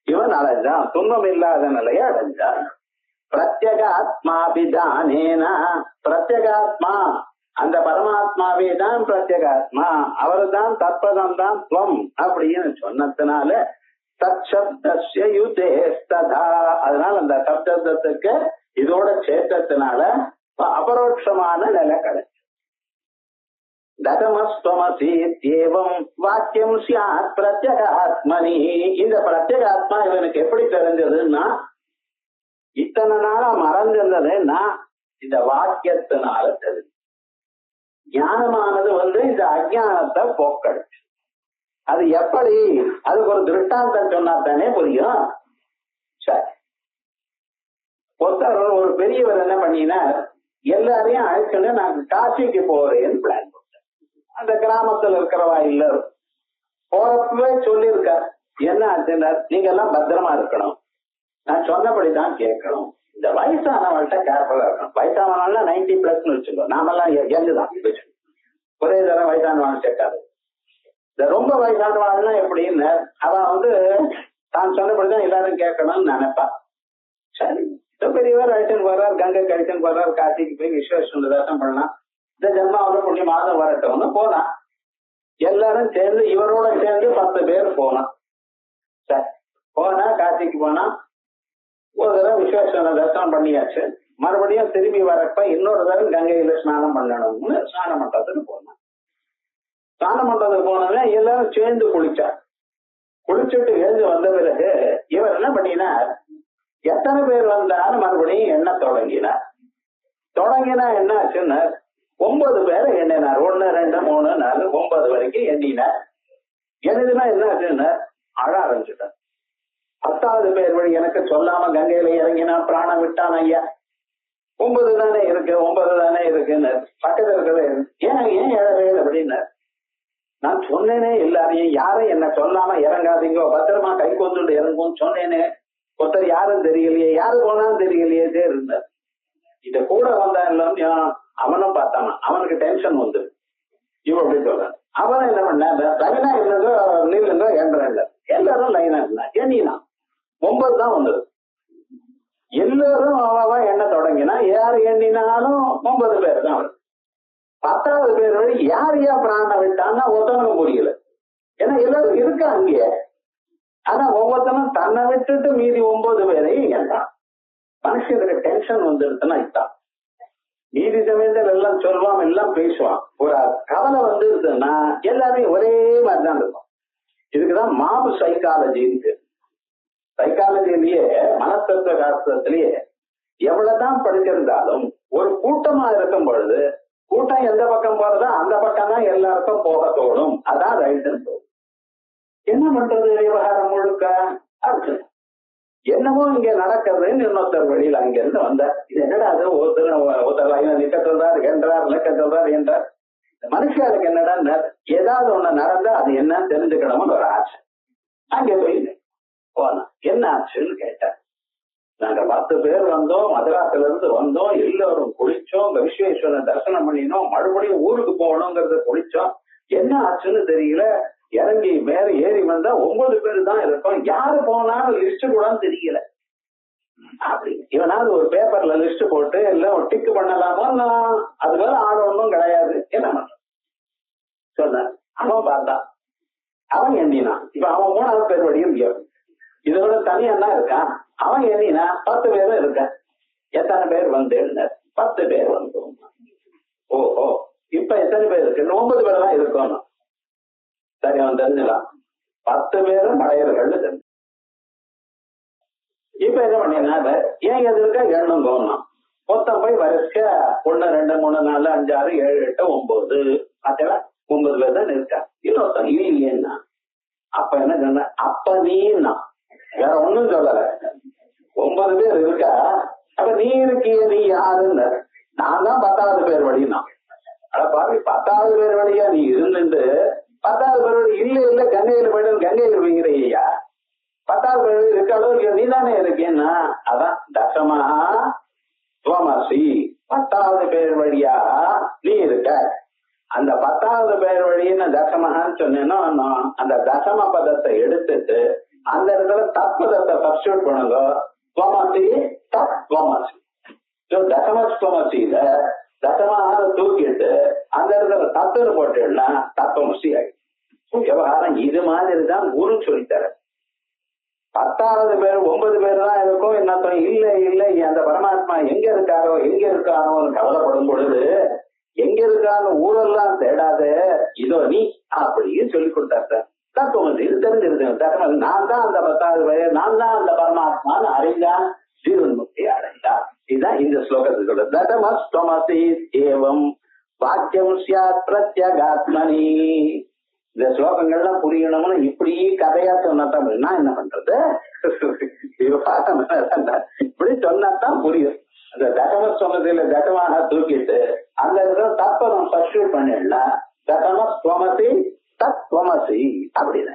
இவன் அடைஞ்சான், துன்பம் இல்லாத நிலையை அடைஞ்சான். பிரத்யகாத்மாபிதானேனா பிரத்யகாத்மா அந்த பரமாத்மாவே தான் பிரத்யகாத்மா, அவரு தான் தற்பதம் தான் துவம் அப்படின்னு சொன்னதுனால தற்சப்தஸ்ய யுதேஸ்ததா அதனால அந்த சப்தத்துக்கு இதோட சேர்த்ததுனால அபரோட்சமான நிலை கிடைச்சு. ததமஸ்வமசீத்யேவம் வாக்கியம் சியாத் பிரத்யகாத்மனி இந்த பிரத்யகாத்மா இவனுக்கு எப்படி தெரிஞ்சதுன்னா இத்தனை நாளா மறந்திருந்ததுன்னா இந்த வாக்கியத்தினால தெரிஞ்சு. ஞானமானது இந்த அஜானத்தை போக்கடிச்சு. அது எப்படி, அதுக்கு ஒரு திருஷ்டாந்தம் சொன்னா தானே புரியும். சரி, ஒருத்தர் ஒரு பெரியவர் என்ன பண்ணினார், எல்லாரையும் அழைச்சுன்னு நான் காசிக்கு போறேன்னு பிளான் பண்ணேன். அந்த கிராமத்துல இருக்கிறவா இல்ல போறப்பவே சொல்லியிருக்கார், என்ன ஆச்சுன்னா நீங்க எல்லாம் பத்திரமா இருக்கணும், நான் சொன்னபடிதான் கேட்கணும், இந்த வயசானவள்கிட்ட கேர்ஃபுல்லா இருக்கணும். வயசானவனா 90+ வச்சுக்கோ, நாமெல்லாம் எங்குதான் ஒரே தரம் வயசானவான் சேர்க்காது. இந்த ரொம்ப வயசானவாள்னா எப்படின்னு அவன் தான் சொன்னபடிதான் எல்லாரும் கேட்கணும்னு நினைப்பா. சரி, பெரியவர் அழைச்சுன்னு போறார், கங்கை கழிச்சுன்னு போறார், காசிக்கு போய் விஸ்வேஸ்வரன் தரிசனம் பண்ணலாம், இந்த ஜென்மாவோட புண்ணிய மாதம் வரட்டும்னு போனான். எல்லாரும் சேர்ந்து இவரோட சேர்ந்து 10 பேர் போனான். சரி, போனா காசிக்கு போனா ஒரு தடவை விஸ்வேஸ்வரன் தரிசனம் பண்ணியாச்சு. மறுபடியும் திரும்பி வரப்ப இன்னொரு தடவை கங்கையில ஸ்நானம் பண்ணணும்னு ஸ்நான மண்டபத்துக்கு போனான். ஸ்நான மண்டபத்துக்கு போனோம்னா எல்லாரும் சேர்ந்து குளிச்சார். குளிச்சுட்டு எழுந்து வந்த பிறகு இவர் என்ன பண்ணினார், எத்தனை பேர் வந்தாலும் மறுபடியும் எண்ண தொடங்கினார். தொடங்கினா என்ன ஆச்சுன்னு 9 பேரை எண்ணினார். 1 2 3 4 9 வரைக்கும் எண்ணினார். எண்ணிதுன்னா என்ன ஆச்சுன்னு அழ ஆரம்பிச்சுட்டார். 10வது பேர் வழி எனக்கு சொல்லாம கங்கையில இறங்கினா பிராணம் விட்டான் ஐயா, 9 தானே இருக்கு 9 தானே இருக்குன்னு பக்கத்துல இருக்கிறது ஏன் எழவே அப்படின்னு நான் சொன்னேனே, எல்லாரையும் யாரும் என்ன சொல்லாம இறங்காதீங்க, பத்திரமா கை கொண்டுட்டு இறங்கும்னு சொன்னேனே, ஒருத்தர் யாரும் தெரியலையே, யாரு போனாலும் தெரியலையே இருந்தார். இத கூட வந்தான் அவனும் பார்த்தானா, அவனுக்கு டென்ஷன் வந்து இவன் அப்படி சொல்றான். அவன் என்ன பண்ண லைனா இருந்ததோ நீங்க என்ற எல்லாரும் லைனா இருந்தா எண்ணினா 9 தான் வந்தது. எல்லாரும் அவாவா எண்ண தொடங்கினா யாரு எண்ணினாலும் 9 பேர் தான். 10வது பேர் வழி யார் பிராணம் விட்டான்னா ஒருத்தனுக்கு புரியல. ஏன்னா எல்லாரும் இருக்கா அங்கே, ஆனா ஒவ்வொருத்தனும் தன்னை விட்டுட்டு மீதி 9 பேரையும் எண்ணான். மனுஷனுக்கு டென்ஷன் வந்துருச்சுன்னா இதுதான். நீதி சமயத்தில் எல்லாம் சொல்லுவான், எல்லாம் பேசுவான். ஒரு கவலை வந்துருச்சுன்னா எல்லாரையும் ஒரே மாதிரிதான் இருக்கும். இதுக்குதான் மாபு சைக்காலஜின்னு. சைக்காலஜிலேயே மனத்தத்துவ சாஸ்திரத்திலேயே எவ்வளவுதான் படிச்சிருந்தாலும் ஒரு கூட்டமா இருக்கும் பொழுது கூட்டம் எந்த பக்கம் போறதோ அந்த பக்கம் தான் எல்லாருக்கும் போக தோணும். அதான் ரைட்டுன்னு தோணும். என்ன பண்றது விவகாரம் முழுக்க அர்த்தம் என்னமோ இங்க நடக்குதுன்னு இன்னொருத்தர் வழியில் அங்க இருந்து வந்தார். இது என்னடா அது ஒருத்தர் நிக்க சொல்றாரு என்றார், நிக்க சொல்றாரு என்றார். மனுஷாளுக்கு என்னடா ஏதாவது ஒண்ணு நடந்தா அது என்னன்னு தெரிஞ்சுக்கணும்னு ஒரு ஆசை. அங்க போய் போனா என்ன ஆச்சுன்னு கேட்டார். நாங்க 10 பேர் வந்தோம், மதராசுல இருந்து வந்தோம், எல்லாரும் குளிச்சோம், விஸ்வேஸ்வரன் தரிசனம் பண்ணினோம், மறுபடியும் ஊருக்கு போகணுங்கிறத குளிச்சோம், என்ன ஆச்சுன்னு தெரியல, இறங்கி மேல ஏறி வந்தா 9 பேர் தான் இருக்கோம், யாரு போனாலும் லிஸ்ட் கூட தெரியல அப்படின்னு. இவனாவது ஒரு பேப்பர்ல லிஸ்ட் போட்டு எல்லாம் டிக்கு பண்ணலாமா, அது மேல ஆள் ஒன்றும் கிடையாது, என்ன பண்ற சொன்ன. அவன் பார்த்தான், அவன் எண்ணினான். இப்ப அவன் 3வது பேர் வழியும் இதோட தனியா தான் இருக்கான். அவன் எண்ணினா 10 பேரும் இருக்க. எத்தனை பேர் வந்து 10 பேர் வந்தோம். ஓஹோ, இப்ப எத்தனை பேர் இருக்கு? 9 பேர் தான் இருக்கணும். சரி, அவன் தெரிஞ்சுக்கலாம் 10 பேரும் மடையர்கள் தெரிஞ்சு. இப்ப என்ன பண்ணினா ஏன் எது இருக்கா எண்ணும் தோணும். மொத்தம் போய் வரிசை 1 2 3 4 5 6 7 8 9 பார்த்தா 9 பேர் தான் இருக்கா. இன்னொருத்தன் இது இல்லைன்னா அப்ப என்ன சொன்ன, அப்ப நீன்னா வேற ஒண்ணும் சொல்லல, 9 பேர் இருக்கா, அப்ப நீ இருக்கிய நீ யாருன்னு. நான் தான் 10வது பேர் வழினா. அட பாரு, 10வது பேர் வழியா நீ இருந்துட்டு 10வது பேர் வழி இல்ல கங்கையில போயிட்டு கங்கையில போய்கிறையா, 10வது பேர் வழி இருக்காளோ இல்லையோ நீ தானே இருக்கேன்னா. அதான் தசமா துவமசி 10வது பேர் வழியாக நீ இருக்க. அந்த 10வது பேர் வழின்னு தசமஹான்னு சொன்னேன்னா அந்த தசம பதத்தை எடுத்துட்டு அந்த இடத்துல தத்பதத்தை சப்ஸ்டியூட் பண்ணுங்க. துவமசி தத் துவமசி. தசமஸ்துவமசியில தசமஹார தூக்கிட்டு அந்த இடத்துல தத்துன்னு போட்டுன்னா தத்துவமசி ஆகிடும். விவகாரம் இது மாதிரி தான் குரு சொல்லித்தர. 10வது பேர் 9 பேர் தான் இருக்கும். என்ன இல்லை அந்த பரமாத்மா எங்க இருக்காரோன்னு கவலைப்படும் பொழுது எங்க இருக்கான்னு ஊரெல்லாம் தேடாத, இதோ நீ அப்படின்னு சொல்லி கொடுத்தாரு. தத்துவமசி இது தெரிஞ்சிருக்கு. நான் தான் அந்த 10வது பேர், நான் தான் அந்த பரமாத்மான்னு அறிந்தான், ஜீவன்முக்தி அடைந்தான். இதுதான் இந்த ஸ்லோகத்துக்கு சொல்ற. தசமஸ்துவமசி ஏவம் வாக்கியம் சியாத் பிரத்யகாத்மனி. இந்த ஸ்லோகங்கள்லாம் புரியணும்னு இப்படி கதையா சொன்னாதான் நான் என்ன பண்றது, இப்படி சொன்னாதான் புரியும். அந்த தசமஸ்துவமசியில தசமாக தூக்கிட்டு அந்த இடத்துல தத்துவம் சப்ஸ்டியூட் பண்ணிடலாம். தசமஸ்துவமசி தத்வமசி அப்படின்னு.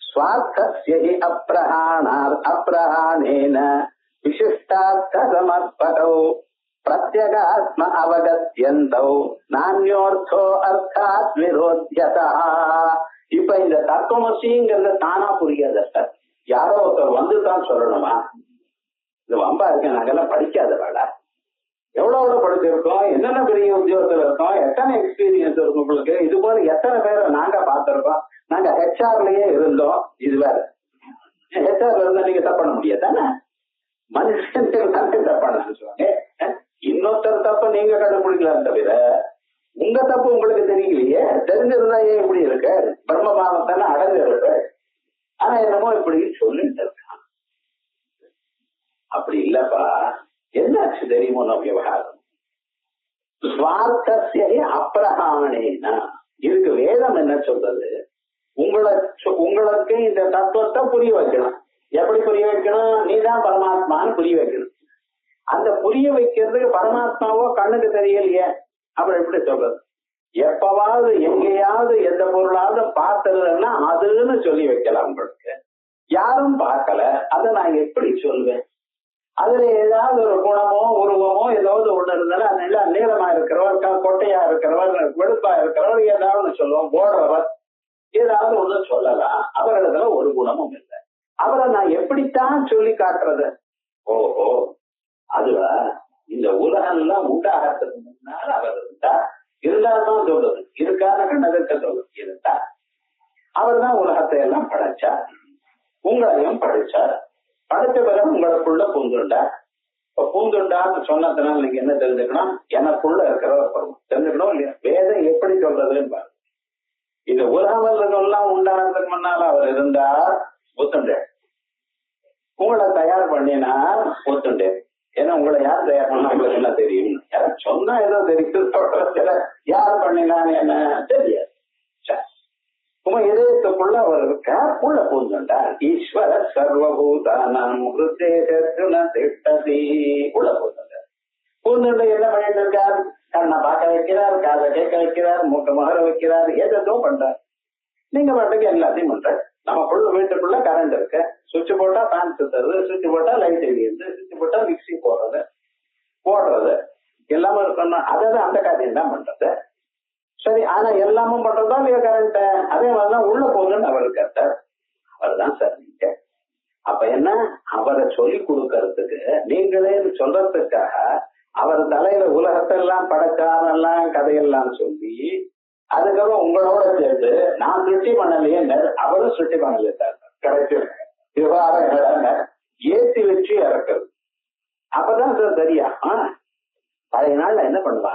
ஸ்வார்த்தஸ்ய அப்ரஹாணேன விசிஷ்டார்த்த சமர்ப்பகௌ பிரத்யகாத்ம அவகத்யந்தௌ நான்யோர்த்தோ அர்த்தாத் விரோத்யதா. இப்ப இந்த தத்துவமசிங்கிறத தானா புரியாத சார், யாரோ ஒருத்தர் வந்து தான் சொல்லணுமா? இந்த வம்பா இருக்க நாங்கெல்லாம் படிக்காத வேலை. எவ்வளவு படிச்சிருக்கோம், என்னென்ன பெரிய உத்தியோகத்துல இருக்கோம், எத்தனை எக்ஸ்பீரியன்ஸ் இருக்கும் உங்களுக்கு. இது போல எத்தனை பேரை நாங்க பார்த்திருக்கோம். நாங்க ஹெச்ஆர்லயே இருந்தோம். இது வேற ஹெச்ஆர்ல இருந்தா நீங்க தப்பு பண்ண முடியாது தானே. மனுஷன் தப்பு பண்ண சொல்லுவாங்க. இன்னொருத்தர் தப்ப நீங்க கண்டுபிடிக்கலாம் தவிர உங்க தப்பு உங்களுக்கு தெரியலையே. தெரிஞ்சிருந்தா ஏன் இப்படி இருக்க, பிரம்மபாவத்தான அடங்கு இருக்கு. ஆனா என்னமோ இப்படி சொல்லிட்டு இருக்கான். அப்படி இல்லப்பா, என்னாச்சு தெரியுமோ நம்ம விவகாரம். ஸ்வார்த்தஸ்ய அப்ரஹாணேனா. இதுக்கு வேதம் என்ன சொல்றது, உங்களுக்கு இந்த தத்துவத்தை புரிய வைக்கணும். எப்படி புரிய வைக்கணும்? நீதான் பரமாத்மான்னு புரிய வைக்கணும். அந்த புரிய வைக்கிறதுக்கு பரமாத்மாவோ கண்ணுக்கு தெரியலையே, அப்புறம் எப்படி சொல்றது? எப்பவாவது எங்கேயாவது எந்த பொருளாவது பார்த்ததுன்னா அதுன்னு சொல்லி வைக்கலாம். உங்களுக்கு யாரும் பார்க்கல, அதை நான் எப்படி சொல்வேன்? அதுல ஏதாவது ஒரு குணமோ உருவமோ ஏதாவது ஒண்ணு இருந்தாலும் அது நீளமா இருக்கிறவர், கொட்டையா இருக்கிறவர், வெளுப்பா இருக்கிறவர், ஏதாவது சொல்லுவோம். ஓடுறவர் ஏதாவது ஒண்ணு சொல்லலாம். அவரிடத்துல ஒரு குணமும் இல்லை. அவரை நான் எப்படித்தான் சொல்லி காட்டுறது? ஓஹோ, அதுவா இந்த உலகம் எல்லாம் உண்டாகிறதுக்கு முன்னால் அவர் இருந்தால்தான் சொல்றது. இருக்காத கண்ணதற்க சொல்றது. இருந்தா அவர் தான் உலகத்தை எல்லாம் படைச்சார், உங்களையும் படைச்சார். படைச்ச பிறகு உங்களுக்குள்ள பூந்துண்டார். இப்ப பூந்துண்டான்னு சொன்னதுனால நீங்க என்ன தெரிஞ்சுக்கணும்? எனக்குள்ள இருக்கிறவர் தெரிஞ்சுக்கணும் இல்லையா? வேதம் எப்படி சொல்றதுன்னு பாருங்க. இந்த உலகம் உண்டானதுக்கு முன்னால அவர் இருந்தார், ஒத்துண்டேன். உங்களை தயார் பண்ணினார், ஒத்துண்டேன். ஏன்னா உங்களை யார் தயார் பண்ணா உங்களுக்கு என்ன தெரியும்? யாரும் சொன்னா ஏதோ தெரியும், யார் பண்ணினான்னு என்ன தெரியாது. உங்க இதயத்துக்குள்ள அவர் இருக்கார், உள்ள பூந்துண்டார். ஈஸ்வர சர்வபூதானம் உள்ள பூந்துண்டார். பூந்துண்ட என்ன பண்ணிட்டு இருக்கார்? கண்ணை பார்க்க வைக்கிறார், காதை கேட்க வைக்கிறார், மூக்க மகர வைக்கிறார், ஏதோ பண்றார். நீங்க பாட்டுக்கு எல்லாத்தையும் பண்றாரு. நமக்குள்ள வீட்டுக்குள்ள கரண்ட் இருக்கு, சுவிட்ச் போட்டா ஃபேன் சுத்துறது, சுவிட்ச் போட்டா லைட் எரியுது, சுவிட்ச் போட்டா மிக்சி போடுறது எல்லாமே இருக்கணும். அதாவது அந்த காரியம் தான் பண்றது. சரி, ஆனா எல்லாமும் பண்றதா இல்லையா கரண்ட்? அதே மாதிரிதான் உள்ள போகுதுன்னு அவர் இருக்கார். அவர் தான் சார் நீங்க. அப்ப என்ன, அவரை சொல்லி கொடுக்கறதுக்கு நீங்களே சொல்றதுக்காக அவர் தலையில உலகத்தெல்லாம் படைச்சாரெல்லாம் கதையெல்லாம் சொல்லி அதுக்கப்புறம் உங்களோட சேர்த்து நான் சுட்டி பண்ணலையே, அவரும் சுட்டி பண்ணல சார். கிடைச்சி விவகாரம் ஏற்றி வச்சு இறக்குறது. அப்பதான் சார் சரியா. பழைய நாள்ல என்ன பண்ணுவா,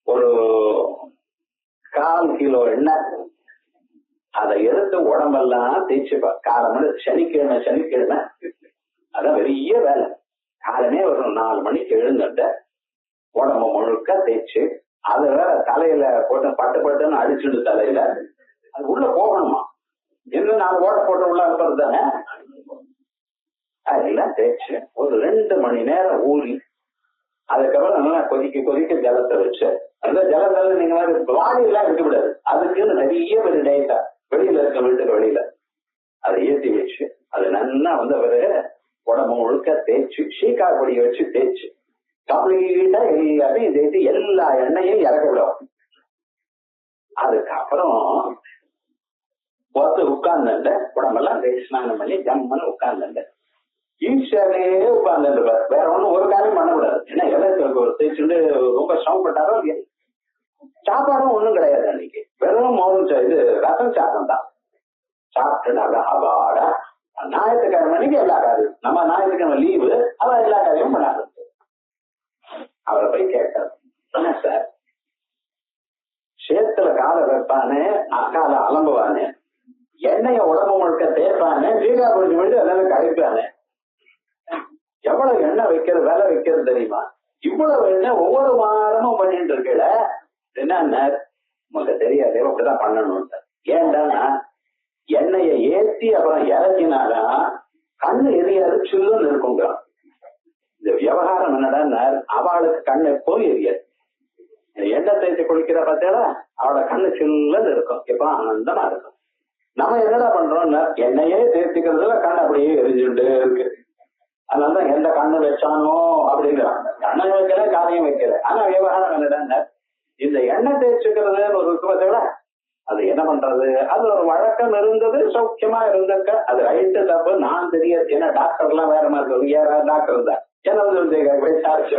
ஒரு 1/4 கிலோ எண்ணெய் அதை எடுத்து உடம்பெல்லாம் தேய்ச்சிப்பா. காலமணி சனிக்கிழமை அதான் பெரிய வேலை. காலமே ஒரு 4 மணிக்கு எழுந்துட்ட உடம்பு முழுக்க தேய்ச்சி அது வேற தலையில போட்டு பட்டுன்னு அடிச்சுடு தலையில அது உள்ள போகணுமா. இன்னும் 4 ஓட்ட போட்டு உள்ள அனுப்புறது தானே. அதெல்லாம் தேய்ச்சி ஒரு 2 மணி நேரம் ஊறி அதுக்கப்புறம் நல்லா கொதிக்க ஜலத்தை வச்சு அந்த ஜலத்துல நீங்க மாதிரி பாடி எல்லாம் இருக்க விடாது. அதுக்குன்னு நிறைய பேர் டயட்டா வெளியில இருக்க வீட்டுக்கு வெளியில அதை ஏற்றி வச்சு அது நல்லா அவரு உடம்பு முழுக்க தேய்ச்சு சீக்கா பொடியை வச்சு தேய்ச்சு கம்ப்ளீட்டா எல்லாத்தையும் தேய்ச்சி எல்லா எண்ணெயும் இறக்க விடும். அதுக்கப்புறம் உட்கார்ந்து உடம்பெல்லாம் ஸ்நானம் பண்ணி ஜம்முன்னு உட்கார்ந்து ஈஸியாவே உட்கார்ந்து வேற ஒண்ணும் ஒரு காரியம் பண்ணக்கூடாது. ஏன்னா எல்லாம் தேய்ச்சுட்டு ரொம்ப சிரமப்பட்டாரோ இல்லையா. சாப்பாடும் ஒண்ணும் கிடையாது அன்னைக்கு, வெறும் மோதம் இது ரசம் சாதம் தான் சாப்பிட்டு அவாடா ஞாயிற்றுக்கிழமை மணிக்கு எல்லா காரியம். நம்ம ஞாயிற்றுக்கிழமை லீவு, அவ எல்லா காரியமும் பண்ணாது. அவரை போய் கேட்டார், என்ன சார் சேத்துல காலை வைப்பானே காலை அலம்புவானே, எண்ணெய உடம்பு முழுக்க தேய்ப்பானே, ஜீரா பொடிச்சு முடிச்சு எல்லாரும் கழிப்பானே, எவ்வளவு எண்ணெய் வைக்கிறது வேலை வைக்கிறது தெரியுமா? இவ்வளவு எண்ணெய் ஒவ்வொரு வாரமும் பண்ணிட்டு இருக்கல, என்ன உங்களுக்கு தெரியாது அப்படிதான் பண்ணணும். ஏன்டானா எண்ணெயை ஏற்றி அப்புறம் இறக்கினாதான் கண்ணு எரியாது, சில்லுன்னு இருக்குங்க. இந்த விவகாரம் என்னடா, அவளுக்கு கண்ணு எப்போது எரியாது. எண்ணெய் தேய்ச்சி குளிக்கிற பார்த்தா அவளோட கண்ணு சில்லுன்னு இருக்கும், எப்ப ஆனந்தமா இருக்கும். நம்ம என்னடா பண்றோம்னா எண்ணெயே தேய்ச்சிக்கிறதுல கண்ணு அப்படியே எரிஞ்சுட்டே இருக்கு. அதனாலதான் எந்த கண்ணு வச்சானோ அப்படிங்கிறாங்க. கண்ணை வைக்கல காரியம் வைக்கல. ஆனா விவகாரம் என்னடா, இந்த எண்ணெய் தேய்ச்சிக்கிறதுன்னு ஒரு இருக்கு பார்த்தீங்களா, அது என்ன பண்றது, அது ஒரு வழக்கம் இருந்தது, சௌக்கியமா இருந்திருக்க. அது ரைட்டு தப்பு நான் தெரியாது. ஏன்னா டாக்டர் எல்லாம் வேற மாதிரி இருக்கு, யாராவது டாக்டர் தான் என்ன விசாரிச்சு.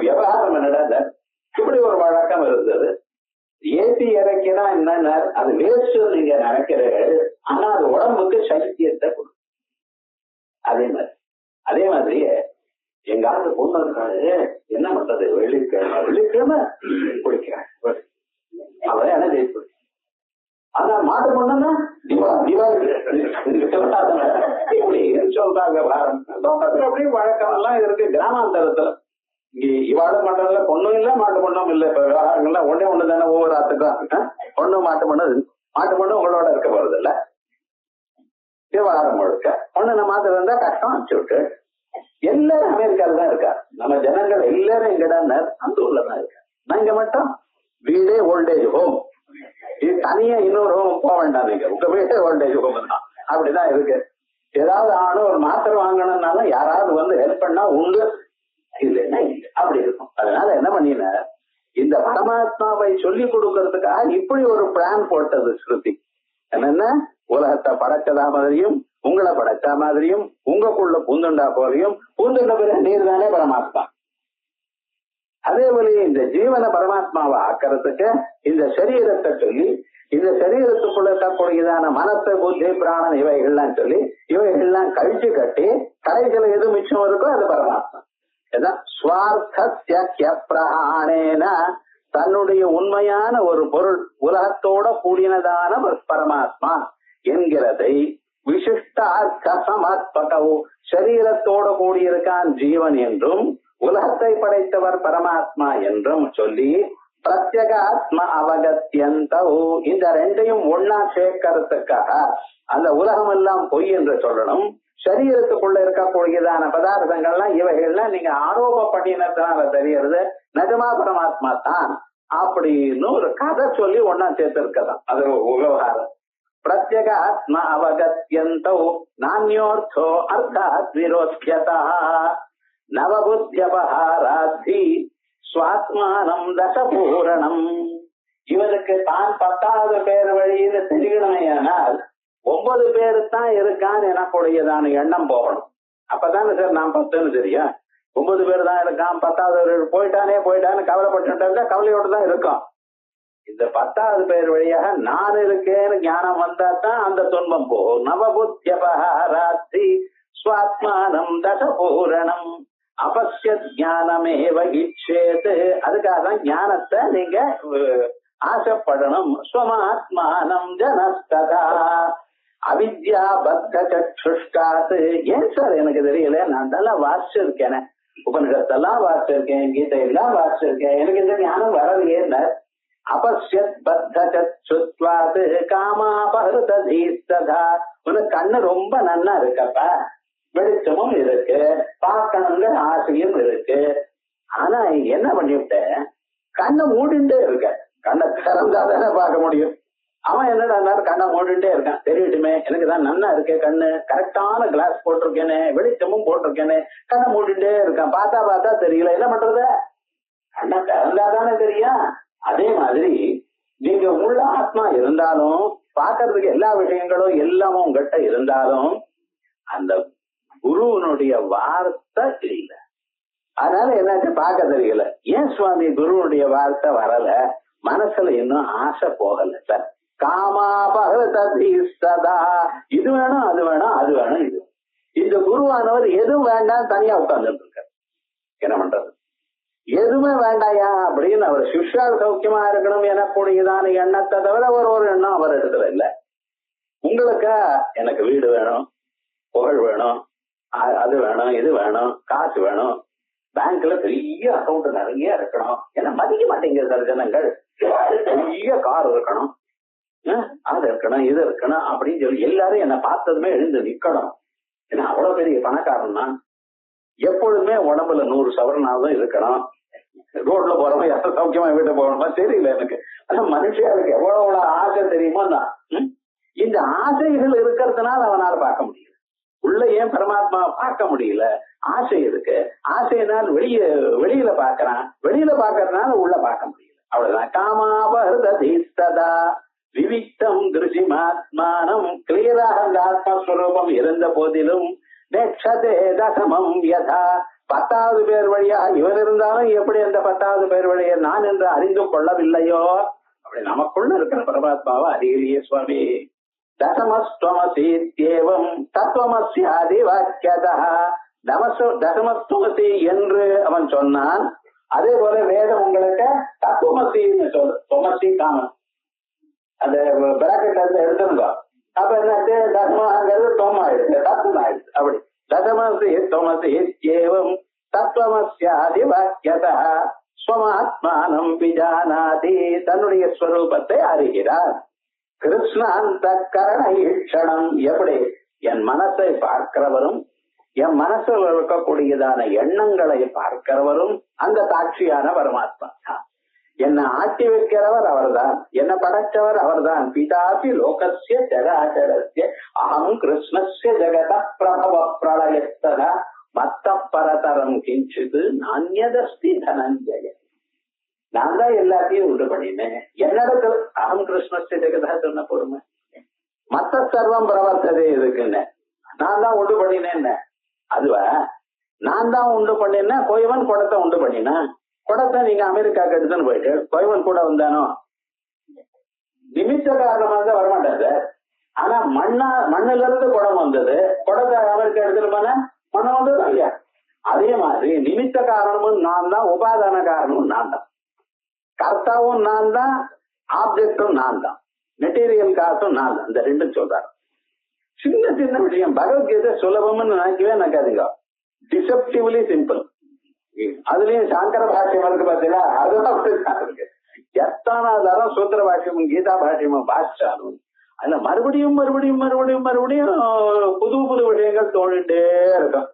விவகாரம் என்னடா, இப்படி ஒரு வழக்கம் இருந்தது. ஏசி இறக்கினா என்னன்னா அது வேஸ்ட் நீங்க நினைக்கிறீர்கள், ஆனா அது உடம்புக்கு சைத்தியத்தை கொடுக்கும். அதே மாதிரி எங்க ஆண்டு பொண்ணு இருக்காரு, என்ன பண்றது, வெள்ளிக்கிழமை குடிக்கிறாங்க, அவன் என்ன ஜெயிச்சு. ஆனா மாட்டு பொண்ணுன்னா திவாலி இப்படி சொல்றாங்க. அப்படியும் வழக்கம் எல்லாம் இருக்கு கிராமாந்தரத்துல. இங்க இவாடு மண்டல பொண்ணும் இல்ல மாட்டு பொண்ணும் இல்ல. இப்ப விவகாரங்கள்லாம் ஒண்ணு தானே, ஒவ்வொரு ஆத்துக்கும் பொண்ணு மாட்டு பொண்ணு உங்களோட இருக்க போறது இல்ல. விவகாரம் முழுக்க பொண்ணு மாத்து இருந்தா கஷ்டம் அனுப்பிச்சு விட்டு எல்லாரும் அமெரிக்கால தான் இருக்கா. நம்ம ஜனங்கள் எல்லாரும் எங்கடா அந்த ஊர்ல தான் இருக்கா. நான் இங்க மட்டும் வீடே ஓல்டேஜ் ஹோம், இது தனியா இன்னொரு ஹோம் போக வேண்டாம், நீங்க உங்க வீடே ஓல்டேஜ் ஹோம் தான். அப்படிதான் இருக்கு. ஏதாவது ஆனும் ஒரு மாத்திரை வாங்கணும்னாலும் யாராவது வந்து ஹெல்ப் பண்ணா உண்டு, இல்லைன்னா இல்லை, அப்படி இருக்கும். அதனால என்ன பண்ணின, இந்த பரமாத்மாவை சொல்லி கொடுக்கறதுக்காக இப்படி ஒரு பிளான் போட்டது ஸ்ருதி. என்னென்ன, உலகத்தை படைச்சதா மாதிரியும் உங்களை படைச்சா மாதிரியும் உங்களுக்குள்ள பூந்துண்டா போலையும், பூந்துண்ட பிறகு நீர் தானே பரமாத்மா. அதே போல இந்த ஜீவன பரமாத்மாவை ஆக்கிறதுக்கு இந்த சரீரத்தை சொல்லி, இந்த சரீரத்துக்குள்ள இருக்கக்கூடியதான மனத்தை புத்தி பிராணன் இவைகள்லாம் சொல்லி இவைகள்லாம் கழிச்சு கட்டி கடைசியில எது மிச்சம் இருக்கோ அது பரமாத்மா. தன்னுடைய உண்மையான ஒரு பொருள் உலகத்தோட கூடினதான பரமாத்மா என்கிறதை விசிஷ்டார்த்தசமர்ப்பகவு சரீரத்தோட கூடியிருக்கான் ஜீவன் என்றும் உலகத்தை படைத்தவர் பரமாத்மா என்றும் சொல்லி பிரத்யேகாத்ம அவகத்தியந்தோ இந்த ரெண்டையும் ஒன்னா சேர்க்கறதுக்காக அந்த உலகம் எல்லாம் பொய் என்று சொல்லணும். சரீரத்துக்குள்ள இருக்கக்கூடியதான பதார்த்தங்கள்லாம் இவைகள்லாம் நீங்க ஆரோப பண்ணினதுனால தெரியறது நிஜமா பரமாத்மா தான் அப்படின்னு ஒரு கதை சொல்லி ஒன்னா சேர்த்திருக்கதான். அது விவகாரம். பிரத்யேகாத்ம அவகத்தியந்தோ நான்யோர்த்தோ அர்த்தாத் விரோத்யதா நவபுத்தியபஹாராத்தி ஸ்வாத்மானம் தசபூரணம். இவருக்கு தான் 10வது பேர் வழின்னு தெரியணுமையானால் 9 பேரு தான் இருக்கான்னு எனக்குடையதான எண்ணம் போகணும். அப்பதானே சார் நான் 10ன்னு தெரியும். 9 பேர் தான் இருக்கான், 10வது போயிட்டான்னு கவலைப்பட்டு கவலையோடு தான் இருக்கும். இந்த 10வது பேர் வழியாக நான் இருக்கேன்னு ஞானம் வந்தா தான் அந்த துன்பம் போகும். நவபுத்தியபஹாராத்தி ஸ்வாத்மானம் தசபூரணம் அபஸ்ய ஞானமே வகிச்சேது. அதுக்காக தான் ஞானத்தை நீங்க ஆசைப்படணும். ஸ்வமாத்மானம் ஜனஸ்ததா அவித்யா பத்த சக்ஷுஷ்டாத். ஏன் சார் எனக்கு தெரியல, நான் தான் வாசிச்சிருக்கேன், உபனிஷத்தெல்லாம் வாசிச்சிருக்கேன், கீதையெல்லாம் வாசிச்சிருக்கேன், எனக்கு இந்த ஞானம் வரலையே. அபஸ்யத் பத்த சக்ஷுத்வாத் காமாபஹிருததீஸ்ததா. உனக்கு கண்ணு ரொம்ப நன்னா இருக்கப்ப, வெளிச்சமும் இருக்கு, பார்க்கணுங்கிற ஆசையும் இருக்கு. ஆனா என்ன பண்ணிவிட்டேன், கண்ணை மூடிண்டே இருக்க. கண்ணை திறந்தாதானே பார்க்க முடியும். அவன் என்னடா கண்ணை மூடிட்டே இருக்கான். தெரியட்டுமே, எனக்குதான் நன்னா இருக்கே கண்ணு, கரெக்டான கிளாஸ் போட்டிருக்கேனே, வெளிச்சமும் போட்டிருக்கேனே, கண்ணை மூடிட்டே இருக்கான். பார்த்தா தெரியல, என்ன பண்றது? கண்ணை திறந்தாதானே தெரியும். அதே மாதிரி நீங்க உள்ள ஆத்மா இருந்தாலும், பார்க்கறதுக்கு எல்லா விஷயங்களும் எல்லாமும் உங்ககிட்ட இருந்தாலும், அந்த குருவனுடைய வார்த்தை தெரியல. அதனால என்னாச்சு, பார்க்க தெரியல. ஏன் சுவாமி குருவனுடைய வார்த்தை வரல? மனசுல இன்னும் ஆசை போகல சார். காமாபகதா, இது வேணும் அது வேணும் அது வேணும் இது. இந்த குருவானவர் எதுவும் வேண்டாம் தனியா உட்கார்ந்துட்டு இருக்காரு. என்ன பண்றது? எதுவுமே வேண்டாயா அப்படின்னு அவர் சிஷ்யால் சௌக்கியமா இருக்கணும் எனக்கூடியதான எண்ணத்தை தவிர ஒரு எண்ணம் அவர் இடத்துல இல்ல. உங்களுக்கு எனக்கு வீடு வேணும், புகழ் வேணும், அது வேணும், இது வேணும், காசு வேணும், பேங்க்ல பெரிய அக்கௌண்ட் நிறைய இருக்கணும், ஏன்னா மதிக்க மாட்டேங்கிற ஜனங்கள். பெரிய கார் இருக்கணும், அது இருக்கணும், இது இருக்கணும் அப்படின்னு சொல்லி எல்லாரும் என்ன பார்த்ததுமே எழுந்து நிக்கணும். ஏன்னா அவ்வளவு பெரிய பணக்காரன் தான். எப்பொழுதுமே உடம்புல 100 சவரனாவது இருக்கணும். ரோட்ல போறவங்க எவ்வளவு சௌக்கியமா வீட்டு போகணுமா தெரியல எனக்கு. ஆனா மனுஷனுக்கு எவ்வளவு ஆசை தெரியுமோ தான். இந்த ஆசைகள் இருக்கிறதுனால அவனால பார்க்க முடியல. உள்ள ஏன் பரமாத்மா பார்க்க முடியல? ஆசை இருக்கு. ஆசையினால் வெளியில பாக்குறான், வெளியில பாக்குறதுனால உள்ள பார்க்க முடியல. அவ்வளவுதான். காமாபர்ததா விவிக்தம் திருஷிமாத்மானம், கிளியராக அந்த ஆத்மஸ்வரூபம் இருந்த போதிலும் நேட்சதே தசமம் யதா, 10வது பேர் வழியா இவன் இருந்தாலும் எப்படி அந்த 10வது பேர் வழியா நான் என்று அறிந்து கொள்ளவில்லையோ, அப்படி நமக்குள்ள இருக்கிற பரமாத்மாவை அறியலையே சுவாமி. தசமஸ்துவமசீத்யேவம் தத்துவமஸ்யாதி வாக்கியதா, தசமஸ்துவசி என்று அவன் சொன்னான். அதே போல வேதம் உங்களுக்கு தத்துவமசின்னு சொல்லு. தொமசி காமன் அந்த பிராக்கெட்ல இருந்து எடுத்துருங்க. அப்ப என்னாச்சு, தசமாங்கிறது தொம் ஆயிடுச்சு, தத்துவம் ஆயிடுச்சு. அப்படி தசமசி தொமசி ஏவம் தத்துவமஸ்யாதி வாக்கியதா ஸ்வமாத்மானம் விஜானாதி, தன்னுடைய ஸ்வரூபத்தை அறிகிறார். கிருஷ்ணாந்த கரண ஈக்ஷணம், எப்படி என் மனசை பார்க்கிறவரும் என் மனசில் இருக்கக்கூடியதான எண்ணங்களை பார்க்கிறவரும் அந்த சாட்சியான பரமாத்மா தான். என்னை ஆட்டி வைக்கிறவர் அவர்தான், என்னை படைச்சவர் அவர்தான். பிதாபி லோகஸ்ய ஜடாச்சரஸ்ய அகம் கிருஷ்ணஸ்ய ஜெகத பிரபவ பிரளயஸ்தத மத்த பரதரம் கிஞ்சிது நான்யதஸ்தி தனஞ்சய. நான் தான் எல்லாத்தையும் உண்டு பண்ணினேன். என்னிடத்துல அகம் கிருஷ்ணஸ்ய ஜெகதா சொன்ன பொறுமை. மத்த சர்வம் பிரவர்த்ததே இருக்குன்னு நான் தான் உண்டு பண்ணினேன். அதுவா நான் தான் உண்டு பண்ணினா, கோயவன் குடத்தை உண்டு பண்ணினா, குடத்தை நீங்க அமெரிக்காவுக்கு எடுத்துன்னு போயிட்டு கோயவன் கூட வந்தானோ, நிமித்த காரணமா தான் வரமாட்டாரு. ஆனா மண்ணுல இருந்து குடம் வந்தது, குடத்தை அமெரிக்கா எடுத்துட்டு போனா மண்ணு வந்தது இல்லையா? அதே மாதிரி நிமித்த காரணமும் நான் தான், உபாதான காரணமும் நான் தான், கர்த்தாவும் நான் தான், ஆப்ஜெக்டும் நான் தான், மெட்டீரியல் காசும் நான் தான். இந்த ரெண்டும் சொல்றாரு. சின்ன சின்ன விஷயம். பகவத்கீதை சுலபம்னு நினைக்கவே நினைக்காதீங்க. Deceptively simple. அதுலயும் சாங்கர பாஷ்யம் இருக்கு பாத்தீங்களா, அதுதான் அப்படித்தான் இருக்கு. எத்தனை தரம் சூத்திர பாஷ்யமும் கீதா பாஷ்யமும் பாஷாலும் அதுல மறுபடியும் மறுபடியும் மறுபடியும் மறுபடியும் புது புது விஷயங்கள் தோணிட்டே இருக்கும்.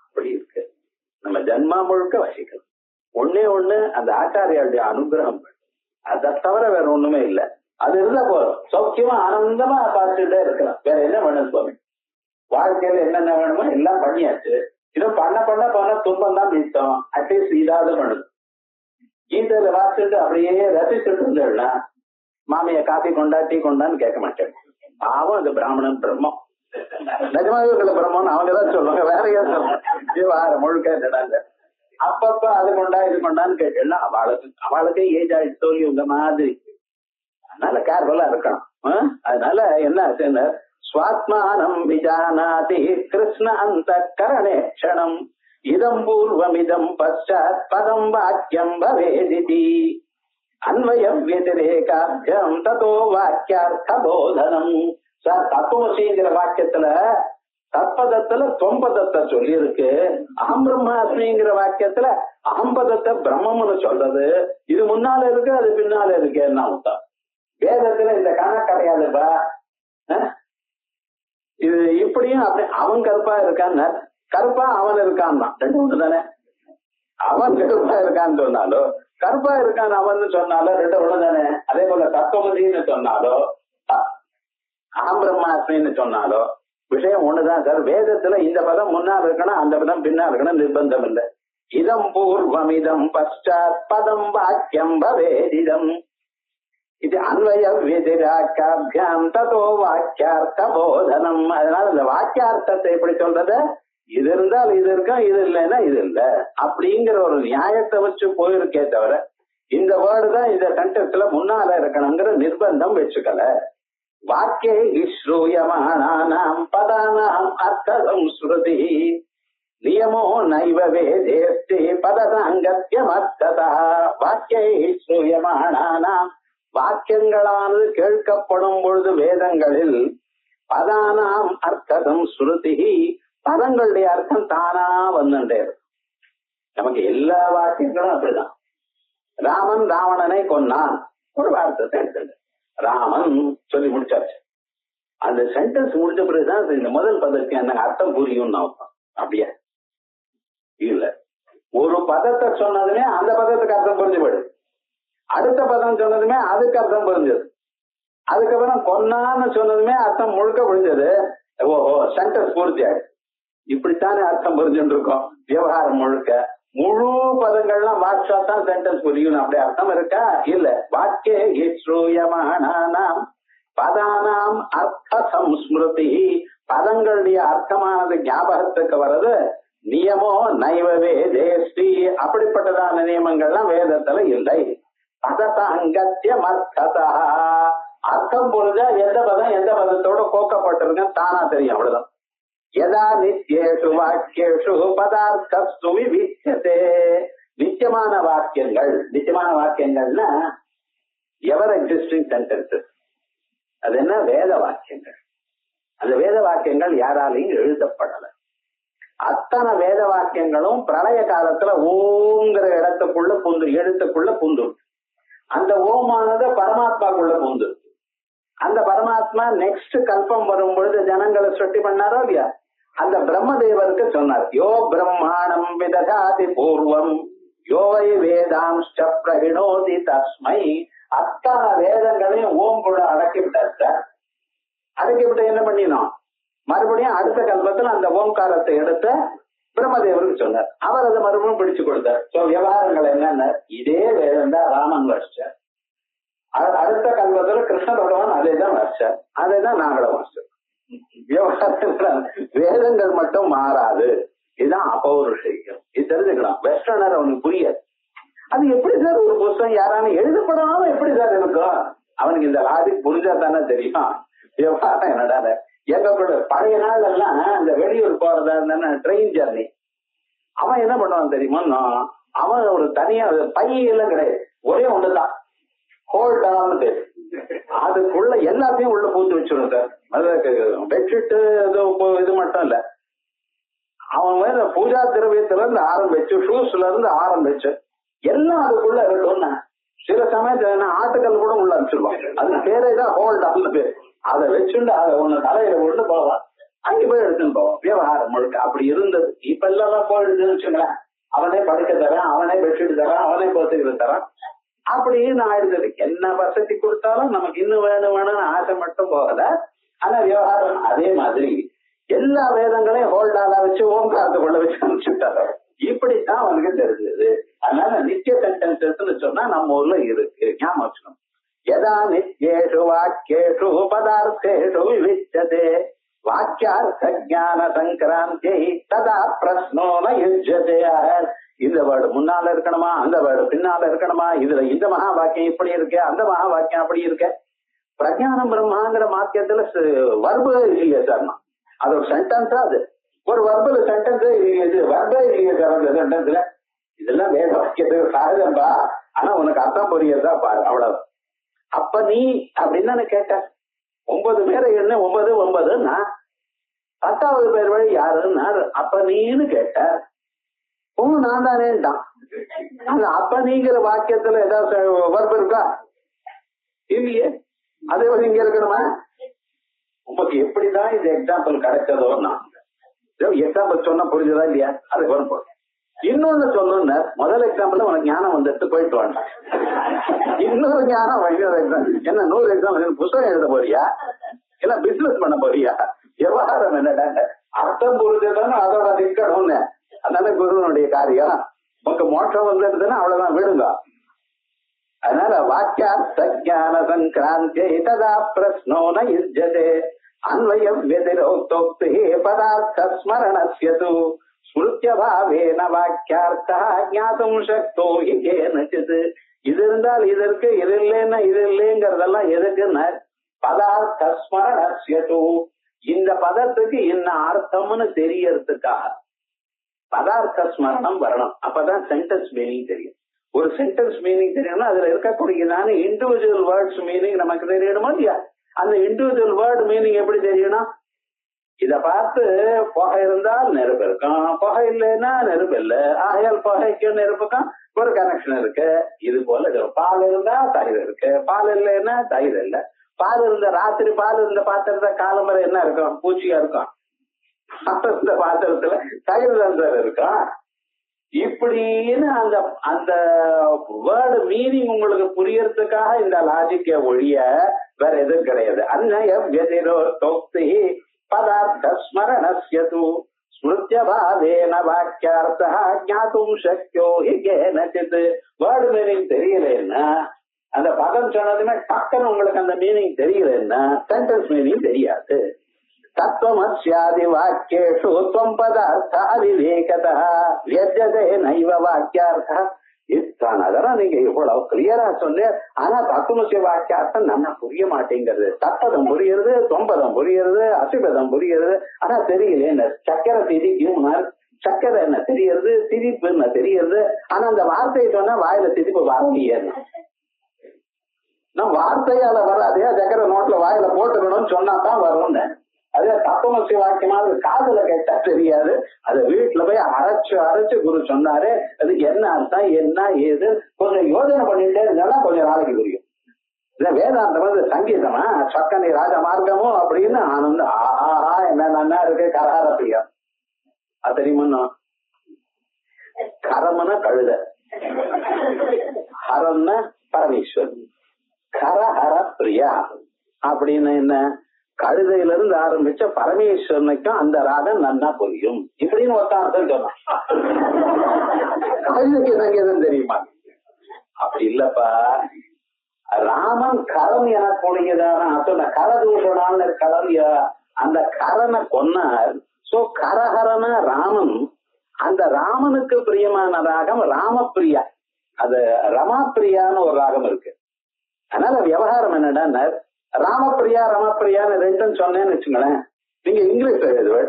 அப்படி இருக்கு. நம்ம ஜன்மா முழுக்க வசிக்கணும். ஒண்ணு அந்த ஆச்சாரியாளுடைய அனுகிரகம், அதை தவிர வேற ஒண்ணுமே இல்லை. அது இருந்தா போதும், சௌக்கியமா ஆனந்தமா பார்த்துட்டே இருக்கலாம். வேற என்ன வேணும் சுவாமி? வாழ்க்கையில என்னென்ன வேணுமோ எல்லாம் பண்ணியாச்சு. இன்னும் பண்ண துன்பம் தான் மிச்சம். அட்லீஸ்ட் இதாவது பண்ணுது. கீதையில வாசிட்டு அப்படியே ரசிச்சுட்டு இருந்தேன்னா மாமிய காப்பி கொண்டா டீ கொண்டான்னு கேட்க மாட்டேன். பாவம் அது பிராமணன் பிரம்மம், நிஜமாவே பிரம்மன் அவங்கதான் சொல்லுவாங்க, வேற ஏன் சொல்லுவாங்க? வார முழுக்க என்னடாங்க அப்பப்ப அது கொண்டா இது கொண்டான்னு கேட்டேன்னா அவளுக்கு ஏஜ் ஆயிடுச்சு சொல்லி உங்க மாதிரி. அதனால கேர்ஃபுல்லா இருக்கணும். அதனால என்ன ஆச்சுன்னு, ஸ்வாத்மானம் விஜானாதி கிருஷ்ண அந்த கரணே க்ஷணம் இதம் பூர்வமிதம் பశ్చాத் பதம் வாக்கியம் பவேதிதி அன்வய வத்திரேகாப்யம் ததோ வாக்கியார்த்த போதனம். சார் தத்துவசிங்கிற வாக்கியத்துல தத்பதத்துல தொம்பதத்தை சொல்லி இருக்கு. அகம் பிரம்மாஸ்மிங்கிற வாக்கியத்துல அகம்பதத்தை பிரம்மம்னு சொல்றது. இது முன்னால இருக்கு, அது பின்னால இருக்கு. என்ன அர்த்தம்? வேதத்துல இந்த கணக்கு கிடையாதுப்பா. இது இப்படியும் அப்படி அவன் கருப்பா இருக்கான்னு, கருப்பா அவன் இருக்கான் தான், ரெண்டு ஒண்ணு தானே. அவன் கருப்பா இருக்கான்னு சொன்னாலோ கருப்பா இருக்கான் அவன் சொன்னாலோ ரெண்டு ஒண்ணுதானே. அதே போல தத்துவமதின்னு சொன்னாலோ அகம் பிரம்மாஸ்மின்னு சொன்னாலோ விஷயம் ஒண்ணுதான் சார். வேதத்துல இந்த பதம் முன்னால் இருக்கணும், அந்த பதம் பின்னால் இருக்கணும், நிர்பந்தம் இல்லை. இதம் பூர்வமிதம் பశ్చాத் பதம் வாக்கியம் பவேதிதம் இது அன்வய விதிராக்காபியாம் ததோ வாக்கியார்த்த போதனம். அதனால இந்த வாக்கியார்த்தத்தை எப்படி சொல்றது, இது இருந்தால் இது இருக்கும், இது இல்லைன்னா இது இல்லை அப்படிங்கிற ஒரு நியாயத்தை வச்சு போயிருக்கே தவிர இந்த வேர்டு தான் இந்த சென்டென்ஸ்ல முன்னால இருக்கணுங்கிற நிர்பந்தம் வச்சுக்கல. வாக்கியை ஸ்ரூயமானானாம் பதானாம் அர்த்தம் ஸ்ருதி நியமோ நைவ வேதேஸ்தி பதசாங்கத்யமர்த்ததா. வாக்கியை ஸ்ரூயமானானாம் வாக்கியங்களானது கேட்கப்படும் பொழுது வேதங்களில் பதானாம் அர்த்தம் ஸ்ருதி பதங்களுடைய அர்த்தம் தானா வந்துட்டே இருக்கும். நமக்கு எல்லா வாக்கியங்களும் அப்படிதான். ராமன் ராவணனை கொன்னான் ஒரு வார்த்தை எடுத்துட்டு ராமன் சொல்லி முடிச்சாச்சு. அந்த சென்டென்ஸ் முடிஞ்ச பிறகுதான் இந்த முதல் பதத்துக்கு என்ன அர்த்தம் புரியும். அப்படியா இல்ல, ஒரு பதத்தை சொன்னதுமே அந்த பதத்துக்கு அர்த்தம் புரிஞ்சு போயிடுது. அடுத்த பதம் சொன்னதுமே அதுக்கு அர்த்தம் புரிஞ்சது. அதுக்கப்புறம் கொன்னான்னு சொன்னதுமே அர்த்தம் முழுக்க புரிஞ்சது. ஓஹோ, சென்டென்ஸ் பூர்த்தி ஆயிடுச்சு. இப்படித்தானே அர்த்தம் புரிஞ்சுட்டு இருக்கோம் விவகாரம் முழுக்க. முழு பதங்கள்லாம் வாட்சா தான் சென்டென்ஸ் புரியும். அப்படி அர்த்தம் இருக்கா? இல்ல. வாக்கிய ஸ்ரூயமானானாம் பதானாம் அர்த்த சம்ஸ்மிருதி பதங்களுடைய அர்த்தமானது ஞாபகத்துக்கு வர்றது நியமோ நைவ வேதேஸ்தி அப்படிப்பட்டதான நியமங்கள்லாம் வேதத்துல இல்லை. பதசாங்கத்யம் அர்த்ததா அர்த்தம் புரிஞ்சா எந்த பதம் எந்த பதத்தோட கோக்கப்பட்டிருக்க தானா தெரியும். அவ்வளவுதான். யதா நித்யேஷு வாக்கியேஷு பதார்த்தஸ்து விவிச்யதே. நித்தியமான வாக்கியங்கள், நித்தியமான வாக்கியங்கள்னா எவர் எக்ஸிஸ்டிங் சென்டென்சஸ். அது என்ன? வேத வாக்கியங்கள். அந்த வேத வாக்கியங்கள் யாராலையும் எழுதப்படலை. அத்தனை வேத வாக்கியங்களும் பிரளய காலத்துல ஓங்கிற இடத்துக்குள்ள புந்து எழுத்துக்குள்ள புந்து. அந்த ஓமானது பரமாத்மாக்குள்ள புந்து. அந்த பரமாத்மா நெக்ஸ்ட் கல்பம் வரும் பொழுது ஜனங்களை சுட்டி பண்ணாரோ இல்லையா, அந்த பிரம்மதேவருக்கு சொன்னார், யோ பிரம்மாணம் விததாதி பூர்வம் யோவை வேதாம்ச பிரகிணோதி தஸ்மை. அத்தனை வேதங்களையும் ஓம் கூட அடக்கி விட்டார். அடக்கி விட்டு என்ன பண்ணினோம், மறுபடியும் அடுத்த கல்பத்தில் அந்த ஓம்காரத்தை எடுத்த பிரம்மதேவருக்கு சொன்னார். அவர் அதை மறுபடியும் பிடிச்சு கொடுத்தார். சோ விவகாரங்கள் என்னென்ன, இதே வேதம் தான் ராமன் வரிச்சார். அடுத்த கல்பத்துல கிருஷ்ண பகவான் அதே தான் வரிச்சார், அதே தான் நாங்களும் வரிச்சோம். விவகாரங்கள் வேதங்கள் மட்டும் மாறாது. இதுதான் அபௌருஷியம். இது தெரிஞ்சுக்கலாம். வெஸ்டர்னர் அவனுக்கு புரியாது. அது எப்படி சார் ஒரு புத்தகம் யாராலும் எழுதப்படாம எப்படி சார் இருக்கும்? அவனுக்கு இந்த லாஜிக் புரிஞ்சா தானே தெரியும். விவகாரம் என்னடா, எங்க கூட பழைய நாள் எல்லாம் இந்த வெளியூர் போறதா இருந்தா ட்ரெயின் ஜர்னி, அவன் என்ன பண்ணுவான் தெரியுமா, அவன் ஒரு தனியா பையெல்லாம் கிடையாது, ஒரே ஒண்ணுதான் ஹோல்ட் ஆன். அதுக்குள்ள எல்லாத்தையும் உள்ள பூத்து வச்சிடும் சார். பெட்ஷீட்டு இது மட்டும் இல்ல, அவன் மேல பூஜா திரவியத்துல இருந்து ஆரம்பிச்சு ஷூஸ்ல இருந்து ஆரம்பிச்சு எல்லாம் அதுக்குள்ள இருக்கும்னா சில சமயத்துல ஆட்டுக்கல் கூட உள்ள அனுப்பிச்சிருவான். அது பேரேதான் ஹோல்ட் ஆன் பேர். அதை வச்சுட்டு அதை ஒண்ணு தலையில கொண்டு போவான், அங்க போய் எடுத்துன்னு போவான். விவகாரம் முழுக்க அப்படி இருந்தது. இப்ப எல்லாம் போயிடுதுன்னு வச்சுங்களேன், அவனே படுக்க தரான், அவனே பெட்ஷீட் தரான், அவனே போத்துக்கிட்டு தரான். அப்படின்னு ஆயிடுது. என்ன வசதி கொடுத்தாலும் நமக்கு இன்னும் வேணும் வேணும்னு ஆசை மட்டும் போகல. ஆனா விவகாரம் அதே மாதிரி எல்லா வேதங்களையும் ஹோல்டால வச்சு ஓம்காரத்துக்குள்ள வச்சு அனுப்பிச்சுட்டாரு. இப்படித்தான் அவனுக்கு தெரிஞ்சது. அதனால நித்திய சென்டென்சஸ் சொன்னா நம்ம ஊர்ல இருக்கு, ஞாபகம் வச்சுக்கணும். யதா நித்யேஷு வாக்கியேஷு பதார்த்தேஷு விவிச்யதே வாக்கியார்த்த ஞான சங்கராந்தி ததா பிரஸ்னோ ந யுஜ்யதே. இந்த வேர்டு முன்னால இருக்கணுமா, அந்த வேர்டு பின்னால இருக்கணுமா, இதுல இந்த மகா வாக்கியம் இப்படி இருக்கு, அந்த மகா வாக்கியம் அப்படி இருக்கு. பிரஜானம் பிரம்மாங்கிற வாக்கியத்துல வர்பு இல்லையே சார், அது ஒரு சென்டென்ஸா, அது ஒரு வர்புல சென்டென்ஸ் இது வர்பே இல்லையே சார் அந்த சென்டென்ஸ்ல. இதெல்லாம் வேத வாக்கியத்துக்கு சகஜம்பா, ஆனா உனக்கு அர்த்தம் புரியதா பாரு, அவ்வளவு. அப்ப நீ அப்படின்னு நான் கேட்டேன். 9 பேரை என்ன 9 9ன்னா 10வது பேர் வழி யாருன்னா அப்ப நீன்னு கேட்ட. நான் தானேன்ட்டான். அந்த அப்ப நீங்கிற வாக்கியத்துல ஏதாவது வர்பு இருக்கா? இல்லையே. அதே மாதிரி இங்க இருக்கணுமா? உங்களுக்கு எப்படிதான் இந்த எக்ஸாம்பிள் கிடைச்சதோ, நான் எக்ஸாம்பிள் சொன்னா புரிஞ்சதா இல்லையா? அதுக்கு வரும் போது இன்னொன்னு சொல்லணும்னு முதல் எக்ஸாம்பிள் உனக்கு ஞானம் வந்துட்டு போயிட்டு வேண்டாம். இன்னொரு ஞானம் இன்னொரு எக்ஸாம் என்ன 100 எக்ஸாம் புத்தகம் எழுத போறியா இல்ல பிசினஸ் பண்ண போறியா? விவகாரம் என்னடாங்க அர்த்தம் புரிஞ்சதுன்னு அதோட நிக்கணும்னு. அதனால குருவனுடைய காரியம் உனக்கு மோட்சம் வந்துடுதுன்னா அவ்வளவுதான் விடுங்க. அதனால வாக்கியார்த்த ஞான சங்கிராந்தி ததா பிரஸ்னோ ந யுஜ்யதே அன்வயம் வெதிரோக்தோக்தி பதார்த்த ஸ்மரணஸ்யது ஸ்மிருத்யபாவேன வாக்கியார்த்தா ஞாதும் சக்தோ ஹி கேனசித். இது இருந்தால் இதற்கு இது இல்லைன்னா இது இல்லைங்கிறதெல்லாம் எதுக்குன்னு பதார்த்த ஸ்மரணஸ்யது இந்த பதத்துக்கு என்ன அர்த்தம்னு தெரியறதுக்காக பதார்த்த ஸ்மரணம் வரணும். அப்பதான் சென்டென்ஸ் மீனிங் தெரியும். ஒரு சென்டென்ஸ் மீனிங் தெரியும்னா அதுல இருக்கக்கூடியதான இண்டிவிஜுவல் வேர்ட்ஸ் மீனிங் நமக்கு தெரியணுமா இல்லையா? அந்த இண்டிவிஜுவல் வேர்ட் மீனிங் எப்படி தெரியணும்? இத பார்த்து புகை இருந்தால் நெருப்பு இருக்கும், புகை இல்லைன்னா நெருப்பு இல்லை, ஆகையால் புகைக்கும் நெருப்புக்கும் ஒரு கனெக்ஷன் இருக்கு. இது போல பால் இருந்தா தயிர் இருக்கு, பால் இல்லைன்னா தயிர் இல்லை. பால் இருந்த ராத்திரி பால் இருந்த பாத்திரத்தை காலம்பரை என்ன இருக்கும்? பூச்சியா இருக்கும். இந்த பாத்திரத்துல தயிர் தான் சார் இருக்கும். இப்படின்னு அந்த அந்த வேர்டு மீனிங் உங்களுக்கு புரியறதுக்காக இந்த லாஜிக்க ஒழிய வேற எதுவும் கிடையாது. அந்நயோக்தி பதார்த்த ஸ்மரணஸ்யது ஸ்மிருத்யபாவேன வாக்கியார்த்தா ஞாதும் சக்யோ ஹி கேனசித். வேர்டு மீனிங் தெரியலன்னா அந்த பதம் சொன்னதுமே டக்குன்னு உங்களுக்கு அந்த மீனிங் தெரியலன்னா சென்டென்ஸ் மீனிங் தெரியாது. தத்துவமஸ்யாதி வாக்கியேஷு த்வம் பதார்த்த அவிவேகதः வியஜ்யதே நைவ வாக்கியார்த்தः. அதெல்லாம் நீங்க இவ்வளவு கிளியரா சொன்ன, ஆனா தத்துவமஸ்ய வாக்கியார்த்தம் நல்லா புரிய மாட்டேங்கிறது. தப்பதம் புரியுறது, தொம்பதம் புரியுறது, அசிபதம் புரியுறது, ஆனா தெரியல என்ன சக்கரை திதிக்கும் சக்கரை என்ன தெரியறது, திதிப்பு என்ன தெரியறது. ஆனா அந்த வார்த்தையை சொன்னா வாயில திதிப்பு வரலையே. நம் வார்த்தையால வராதே, சக்கரை நோட்ல வாயில போட்டுக்கணும்னு சொன்னாதான் வரும்னு. அதே தத்துவமசி வாக்கியமாவது காதுல கேட்டா தெரியாது. அதை வீட்டுல போய் அரைச்சு குரு சொன்னாரு. அதுக்கு என்ன அர்த்தம் என்ன ஏது கொஞ்சம் யோசனை பண்ணிட்டே இருந்தாலும் கொஞ்சம் நாளைக்கு புரியும். இல்ல வேதாந்தம் வந்து சங்கீதமா சக்கனி ராஜ மார்க்கமும் அப்படின்னு ஆனந்த ஆஹா என்ன நல்லா இருக்கு கரஹர பிரியம். அது தெரியுமா? கரமன கழுத, ஹரம்னா பரமேஸ்வரன், கரஹர பிரியா அப்படின்னு என்ன? கழுதையில இருந்து ஆரம்பிச்ச பரமேஸ்வரனுக்கும் அந்த ராகம் நன்னா புரியும் இப்படின்னு ஒருத்தன் சொன்னான். கழுதைக்கு சங்கீதம் தெரியுமா? அப்படி இல்லப்பா. ராமன் கரம் என கூடியதான சொன்ன கரதூஷணான்னு கலந்தியா அந்த கரனை கொன்னார். சோ கரஹரன ராமன், அந்த ராமனுக்கு பிரியமான ராகம் ராமப்பிரியா, அது ரமாப்பிரியான்னு ஒரு ராகம் இருக்கு. அதனால விவகாரம் என்னடா ராமப்பிரியா ரமப்பிரியான்னு ரெண்டும் சொன்னேன்னு வச்சுங்களேன். நீங்க இங்கிலீஷ் எழுதுவள்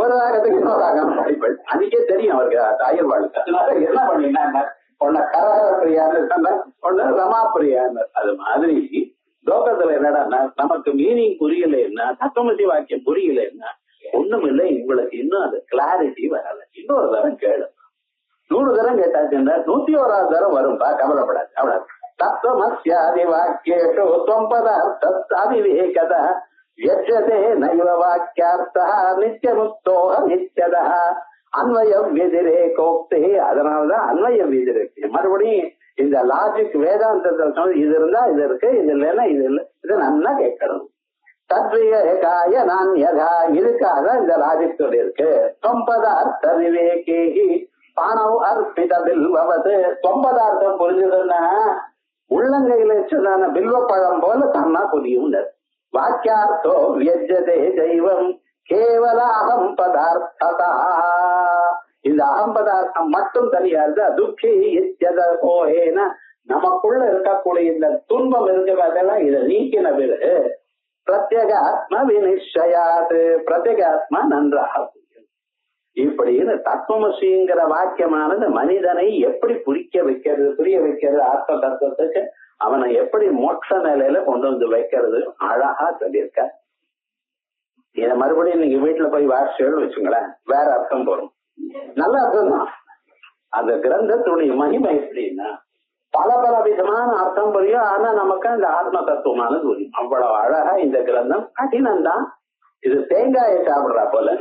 ஒரு ராகத்துக்கு இன்னொரு ராகம் படிப்பள், அதுக்கே தெரியும் அவருக்கு தாயர் வாழ்க்கை. அதனால என்ன பண்ணீங்கன்னா ஒன்ன கரஹர பிரியான்னு சொன்ன ஒன்னு ரமாப்பிரியான்னு. அது மாதிரி லோகத்துல என்னடா நமக்கு மீனிங் புரியலன்னா தத்துவமசி வாக்கியம் புரியலன்னா ஒண்ணும் இல்லை, உங்களுக்கு இன்னும் அது கிளாரிட்டி வரல. இன்னொரு தரம் கேளு. 100 தரம் கேட்டாச்சுன்னா 101வது தரம் வரும்பா, கவலைப்படாது. அவ்வளவு தத்துவமஸ்யாதி வாக்கியேஷு த்வம் பதார்த்த அவிவேகதः வியஜ்யதே நைவ வாக்கியார்த்தः நித்யமுக்தோஹ நித்யதः அன்வய விதிரேகோக்தி. அதனாலதான் அன்வய விதிரேக்கு. மறுபடியும் இந்த லாஜிக் வேதாந்தத்தில் சொன்னது இது இருந்தா இது இருக்கு, இது இல்லைன்னா இது இல்லை, இது நல்லா கேட்கணும். தத்வியகாய நான் யதா இதுக்காக இந்த லாஜிக் சொல்லி இருக்கு. த்வம் பதார்த்த விவேகேஹி பானவ் அர்ப்பித பில்வது. த்வம் பதார்த்தம் புரிஞ்சதுன்னா உள்ளங்கையில வச்சதான பில்வப்பழம் போல தன்னா புரியும். வாக்கியார்த்தோ வியஜ்யதே தெய்வம் கேவல அகம் பதார்த்ததா. இந்த அகம் பதார்த்தம் மட்டும் தெரியாது. துக்கி இத்யத போஹேன நமக்குள்ள இருக்கக்கூடிய இந்த துன்பம் இருக்கிறதெல்லாம் இதை நீக்கின பிறகு பிரத்யேக ஆத்மா விநிச்சயாது, பிரத்யேக ஆத்மா நன்றாக புரியும். இப்படின்னு தத்துவமசிங்கிற வாக்கியமானது மனிதனை எப்படி புரிய வைக்கிறது ஆத்ம தத்துவத்துக்கு, அவனை எப்படி மோட்ச நிலையில கொண்டு வந்து வைக்கிறது அழகா சொல்லியிருக்க. இத மறுபடியும் நீங்க வீட்டுல போய் வாசிச்சோன்னு வச்சுங்களேன், வேற அர்த்தம் போடும். நல்ல அர்த்தம் தான். அந்த கிரந்தத்துடைய மகிமை எப்படின்னா பல பல விதமான அர்த்தம் புரியும். ஆனா நமக்கு அந்த ஆத்ம தத்துவமானது புரியும். அவ்வளவு அழகா இந்த கிரந்தம் கடினம் தான். இது தேங்காயை சாப்பிடுறா போல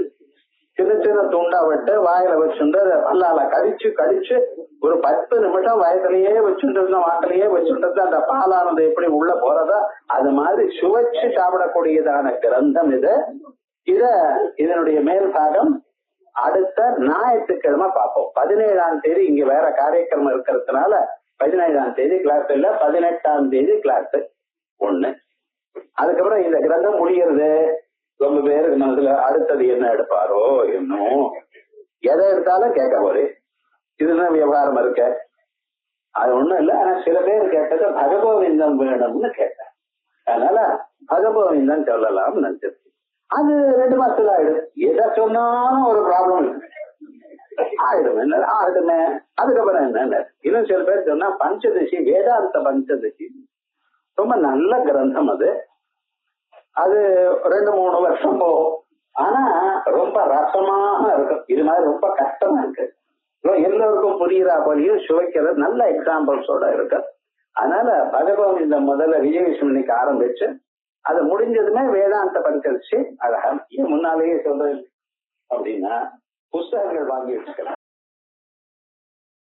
சின்ன சின்ன சின்ன துண்டா விட்டு வாயில வச்சுட்டு பல்லால கடிச்சு கடிச்சு ஒரு 10 நிமிஷம் வயசுலயே வச்சுட்டு வாக்கிலேயே வச்சுட்டு அந்த பாலானது எப்படி உள்ள போறதா அது மாதிரி சுவைச்சு சாப்பிடக்கூடியதான கிரந்தம் இதனுடைய மேல் பாகம் அடுத்த ஞாயிற்றுக்கிழமை பார்ப்போம். 17ஆம் தேதி இங்க வேற காரியக்கிரமம் இருக்கிறதுனால 17ஆம் தேதி கிளாஸ் இல்ல, 18ஆம் தேதி கிளாஸ் 1. அதுக்கப்புறம் இந்த கிரந்தம் முடிகிறது. ரொம்ப பேருக்கு மனசுல அடுத்தது என்ன எடுப்பாரோ இன்னும் எதை எடுத்தாலும் கேட்க போறே இதுதான் விவகாரம் இருக்க. அது ஒண்ணும் இல்லை. ஆனா சில பேர் கேட்டது பகவோவிந்தம் வேணும்னு கேட்டேன். அதனால பகவோவிந்தம் சொல்லலாம்னு நினைச்சிருக்கு. அது 2 மாசத்துல ஆயிடும். எதை சொன்னாலும் ஒரு ப்ராப்ளம் ஆயிடும். என்ன ஆயிடுமே. அதுக்கப்புறம் என்ன இன்னும் சில பேர் சொன்னா பஞ்சதசி, வேதாந்த பஞ்சதசி ரொம்ப நல்ல கிரந்தம். அது 2-3 வருஷம் போகும். ஆனா ரொம்ப ரசமாக இருக்கும். இது மாதிரி ரொம்ப கஷ்டமா இருக்கு. எல்லாருக்கும் புரியுறா போலியும் சுவைக்கிறது நல்ல எக்ஸாம்பிள்ஸோட இருக்கு. அதனால பகவத் முதல்ல விஜயவிஷ்ணுக்கு ஆரம்பிச்சு அது முடிஞ்சதுமே வேதாந்த பஞ்சதசி அழகா முன்னாலேயே சொல்றது அப்படின்னா புஸ்தகங்கள் வாங்கி வச்சுக்கலாம்.